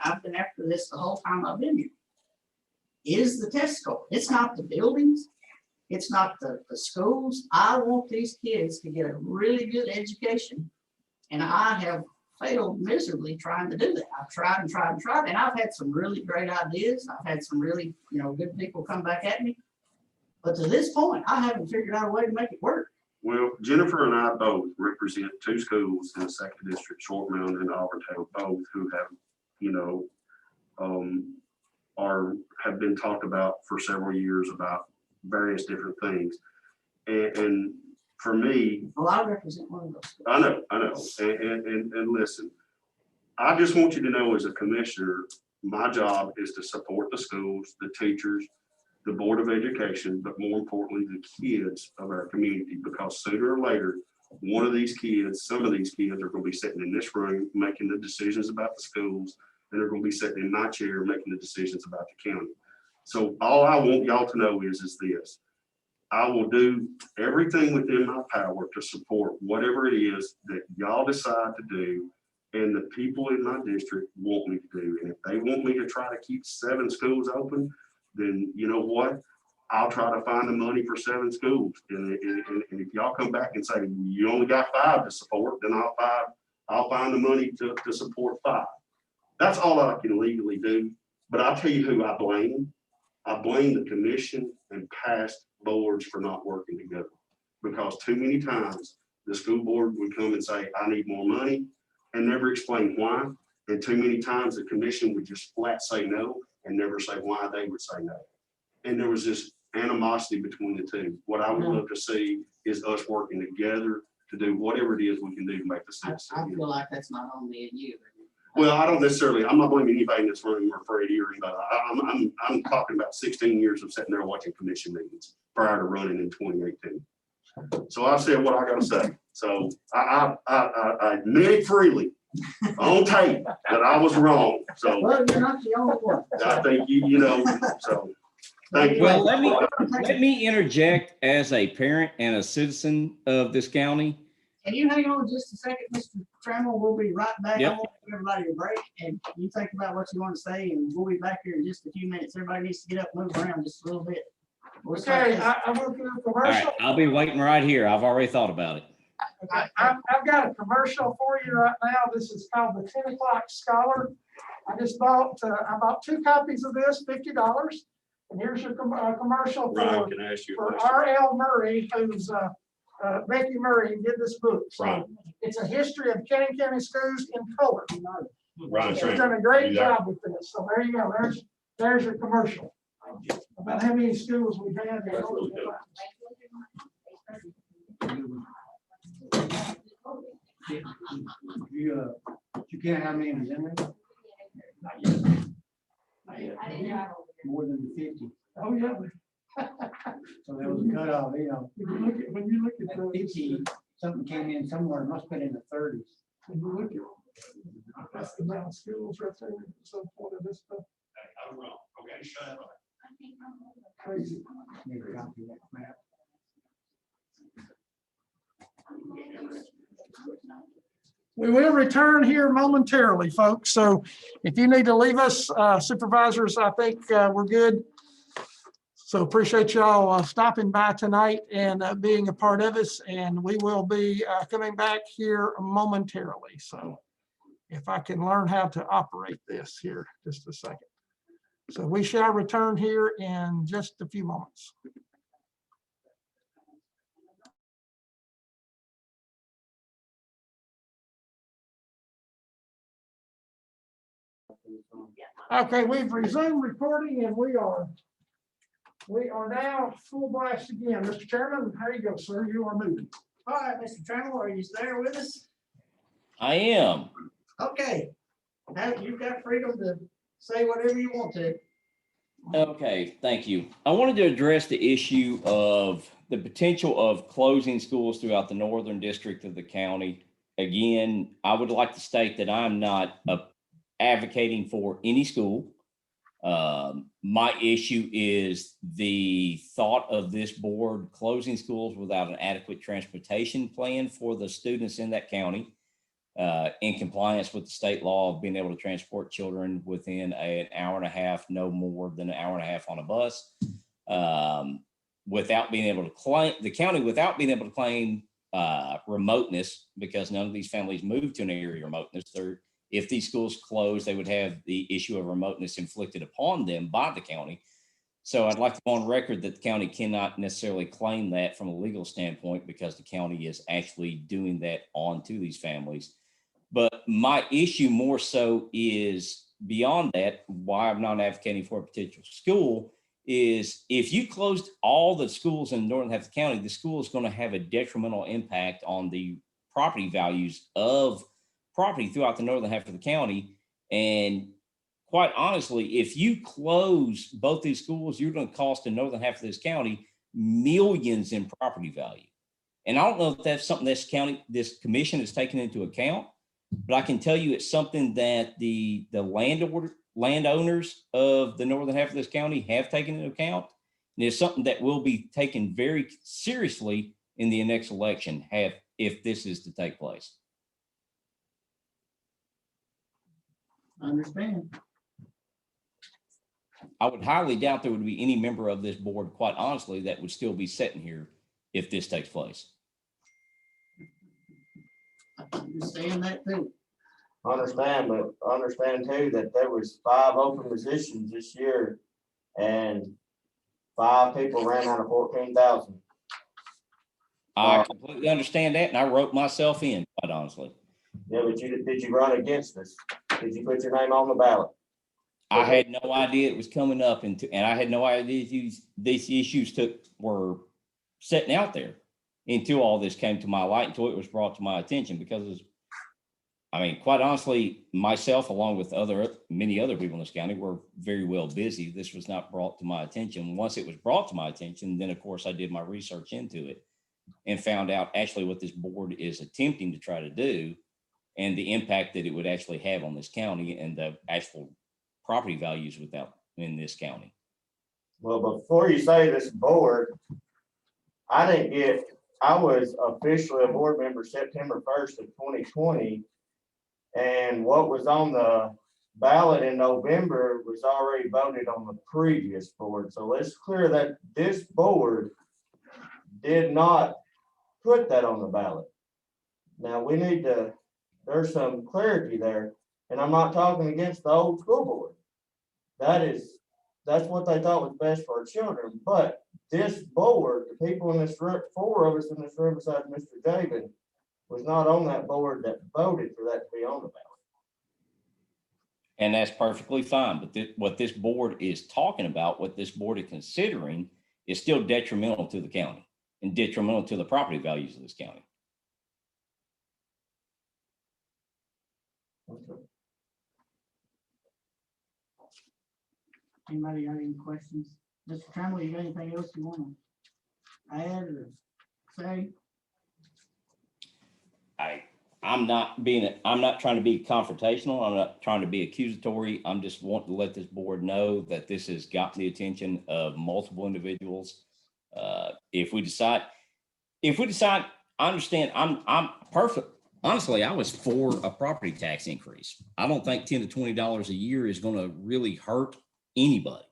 this the whole time I've been here, is the test score. It's not the buildings. It's not the schools. I want these kids to get a really good education. And I have failed miserably trying to do that. I've tried and tried and tried, and I've had some really great ideas. I've had some really, good people come back at me. But to this point, I haven't figured out a way to make it work. Well, Jennifer and I both represent two schools in the second district, Short Mountain and Auburndale, both who have, have been talked about for several years about various different things. And for me, well, I represent one of those. I know. And listen, I just want you to know, as a commissioner, my job is to support the schools, the teachers, the Board of Education, but more importantly, the kids of our community, because sooner or later, some of these kids are going to be sitting in this room making the decisions about the schools, and they're going to be sitting in my chair making the decisions about the county. So all I want y'all to know is this: I will do everything within my power to support whatever it is that y'all decide to do and the people in my district want me to do. And if they want me to try to keep 7 schools open, then you know what? I'll try to find the money for 7 schools. And if y'all come back and say you only got 5 to support, then I'll find the money to support 5. That's all I can legally do. But I'll tell you who I blame. I blame the commission and past boards for not working together, because too many times the school board would come and say, I need more money, and never explain why. And too many times the commission would just flat say no and never say why they would say no. And there was this animosity between the two. What I would love to see is us working together to do whatever it is we can do to make the sense. I feel like that's not on me and you. Well, I don't necessarily, I'm not blaming anybody in this room or Freddie or anybody. I'm talking about 16 years of sitting there watching commission meetings prior to running in 2018. So I've said what I gotta say. So I admit freely on tape that I was wrong. So well, you're not the only one. I think so thank you. Well, let me interject as a parent and a citizen of this county. Can you hang on just a second, Mr. Trammell? We'll be right back. Yep. I want everybody to break, and you think about what you want to say, and we'll be back here in just a few minutes. Everybody needs to get up, move around just a little bit. Okay, I'm looking at a All right, commercial. I'll be waiting right here. I've already thought about it. I've got a commercial for you right now. This is called the 10 o'clock Scholar. I just bought, I bought 2 copies of this, $50. And here's your commercial Ryan, can I ask you a for question? R.L. Murray, who's Becky Murray, did this book. So Right. it's a history of Cannon County schools in color. Ryan, She's done a great job with this. So there you go. There's your commercial about how many schools we've had. That's really good. You can't have names in there? Not yet. Not yet. More than the 50. Oh, yeah. So there was a cutoff, When you look at the 50, something came in somewhere, it must have been in the 30s. when you look at that's the amount of schools right there at some point of this stuff. I'm wrong. Okay, shut up. Crazy. Need a copy of that map. We will return here momentarily, folks. So if you need to leave us, supervisors, I think we're good. So appreciate y'all stopping by tonight and being a part of us. And we will be coming back here momentarily. So if I can learn how to operate this here, just a second. So we shall return here in just a few moments. Okay, we've resumed recording and we are now full blast again. Mr. Chairman, how you go, sir? You are moving. All right, Mr. Trammell, are you there with us? I am. Okay. Now you've got freedom to say whatever you want to. Okay, thank you. I wanted to address the issue of the potential of closing schools throughout the northern district of the county. Again, I would like to state that I'm not advocating for any school. My issue is the thought of this board closing schools without an adequate transportation plan for the students in that county, in compliance with the state law of being able to transport children within an hour and a half, no more than an hour and a half on a bus, without being able to claim the county, without being able to claim remoteness, because none of these families move to an area of remoteness. If these schools close, they would have the issue of remoteness inflicted upon them by the county. So I'd like to go on record that the county cannot necessarily claim that from a legal standpoint, because the county is actually doing that onto these families. But my issue more so is beyond that, why I'm not advocating for a potential school, is if you closed all the schools in the northern half of the county, the school is going to have a detrimental impact on the property values of property throughout the northern half of the county. And quite honestly, if you close both these schools, you're going to cost the northern half of this county millions in property value. And I don't know if that's something this commission has taken into account, but I can tell you it's something that the landowners of the northern half of this county have taken into account. And it's something that will be taken very seriously in the next election, if this is to take place. Understand. I would highly doubt there would be any member of this board, quite honestly, that would still be sitting here if this takes place. I understand that too. Understand, but understand too that there was 5 open positions this year and 5 people ran out of 14,000. I completely understand that, and I wrote myself in, quite honestly. Yeah, but did you run against us? Did you put your name on the ballot? I had no idea it was coming up, and I had no idea these issues were sitting out there until all this came to my light, until it was brought to my attention. Because, I mean, quite honestly, myself, along with many other people in this county, were very well busy. This was not brought to my attention. Once it was brought to my attention, then of course I did my research into it and found out actually what this board is attempting to try to do, and the impact that it would actually have on this county and the actual property values in this county. Well, before you say this board, I was officially a board member September 1st of 2020. And what was on the ballot in November was already voted on the previous board. So let's clear that this board did not put that on the ballot. Now there's some clarity there, and I'm not talking against the old school board. That's what they thought was best for our children. But this board, the people in this room, 4 of us in this room besides Mr. Javen, was not on that board that voted for that to be on the ballot. And that's perfectly fine. But what this board is talking about, what this board is considering, is still detrimental to the county and detrimental to the property values of this county. Okay. Anybody got any questions? Mr. Trammell, you got anything else you want to add or say? I'm not trying to be confrontational. I'm not trying to be accusatory. I'm just wanting to let this board know that this has got the attention of multiple individuals. If we decide, I understand. I'm perfect. Honestly, I was for a property tax increase. I don't think $10 to $20 a year is going to really hurt anybody.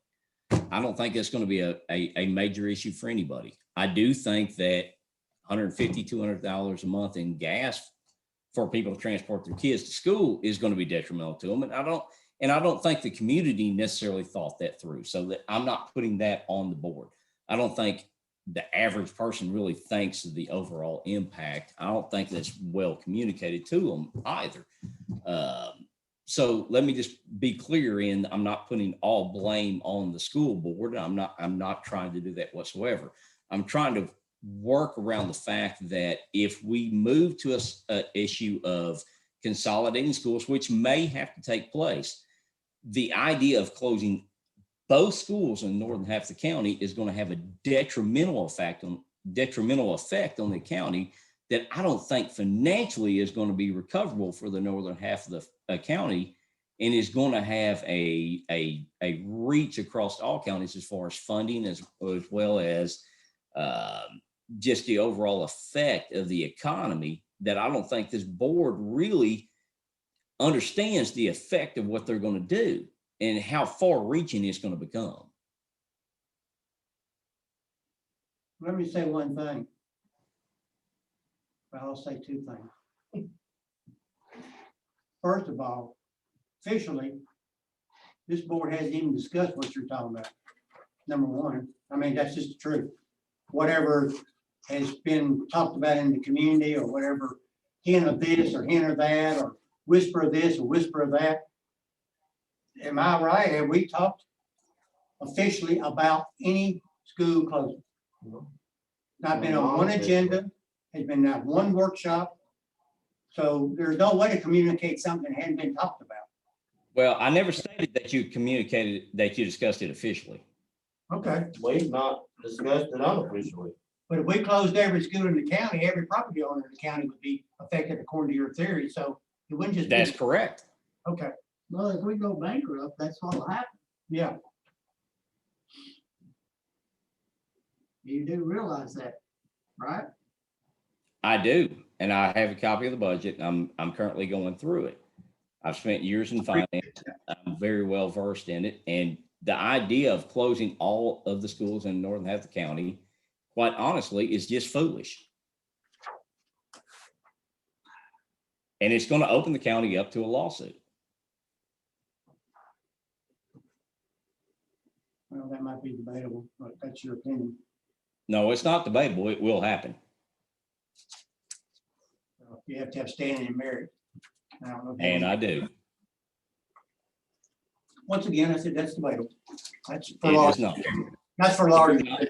I don't think that's going to be a major issue for anybody. I do think that $150, $200 a month in gas for people to transport their kids to school is going to be detrimental to them. And I don't think the community necessarily thought that through. So that I'm not putting that on the board. I don't think the average person really thinks of the overall impact. I don't think that's well communicated to them either. So let me just be clear in, I'm not putting all blame on the school board. I'm not trying to do that whatsoever. I'm trying to work around the fact that if we move to an issue of consolidating schools, which may have to take place, the idea of closing both schools in the northern half of the county is going to have a detrimental effect on the county that I don't think financially is going to be recoverable for the northern half of the county, and is going to have a reach across all counties as far as funding as well as just the overall effect of the economy, that I don't think this board really understands the effect of what they're going to do and how far reaching it's going to become. Let me say one thing. Well, I'll say two things. First of all, officially, this board hasn't even discussed what you're talking about. Number one, I mean, that's just the truth. Whatever has been talked about in the community, or whatever hint of this or hint of that, or whisper of this or whisper of that. Am I right? Have we talked officially about any school closing? Not been on one agenda, has been not one workshop. So there's no way to communicate something that hadn't been talked about. Well, I never stated that you communicated, that you discussed it officially. Okay. We've not discussed it unofficially. But if we closed every school in the county, every property owner in the county would be affected according to your theory. So it wouldn't just be. That's correct. Okay. Well, if we go bankrupt, that's what'll happen. Yeah. You do realize that, right? I do, and I have a copy of the budget. I'm currently going through it. I've spent years in finance. I'm very well versed in it, and the idea of closing all of the schools in the northern half of the county, quite honestly, is just foolish. And it's going to open the county up to a lawsuit. Well, that might be debatable, but that's your opinion. No, it's not debatable. It will happen. You have to have standing and merit. I don't know. And I do. Once again, I said that's debatable. That's for It law. is not. That's for law. It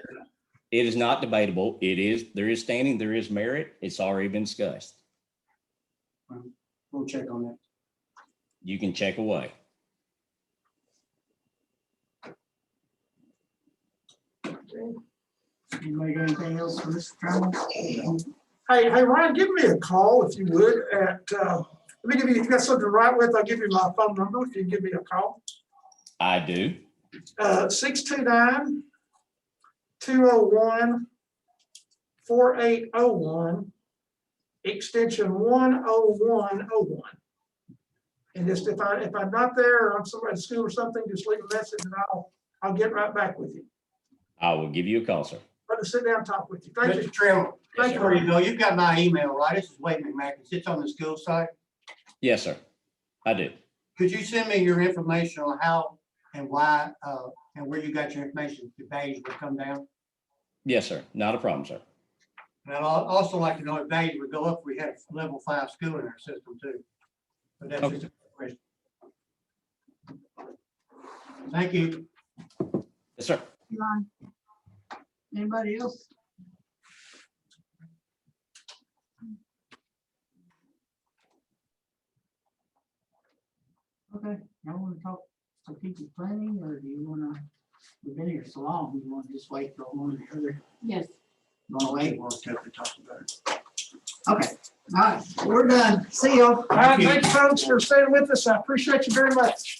is not debatable. There is standing, there is merit. It's already been discussed. We'll check on that. You can check away. Anybody got anything else for Mr. Trammell? Hey, Ryan, give me a call if you would at, let me give you, if you got something to write with, I'll give you my phone number if you can give me a call. I do. 629-201-4801, extension 10101. And just if I'm not there or I'm somewhere at school or something, just leave a message and I'll get right back with you. I will give you a call, sir. I'll just sit down and talk with you. Thank you. Mr. Trammell, Thank you. before you go, you've got my email, right? This is Wade McMacken. It sits on the school site. Yes, sir. I do. Could you send me your information on how and why and where you got your information? The values would come down. Yes, sir. Not a problem, sir. And I'd also like to know if values would go up if we had a level 5 school in our system too. But that's just a question. Thank you. Yes, sir. Anybody else? Okay, y'all want to talk strategic planning, or do you want to, we've been here so long, you want to just wait for one or the other? Yes. Want to wait? We'll have to talk about it. Okay, all right, we're done. See y'all. All right, thanks folks for staying with us. I appreciate you very much.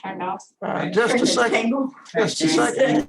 Turned off. Just a second. Just a second.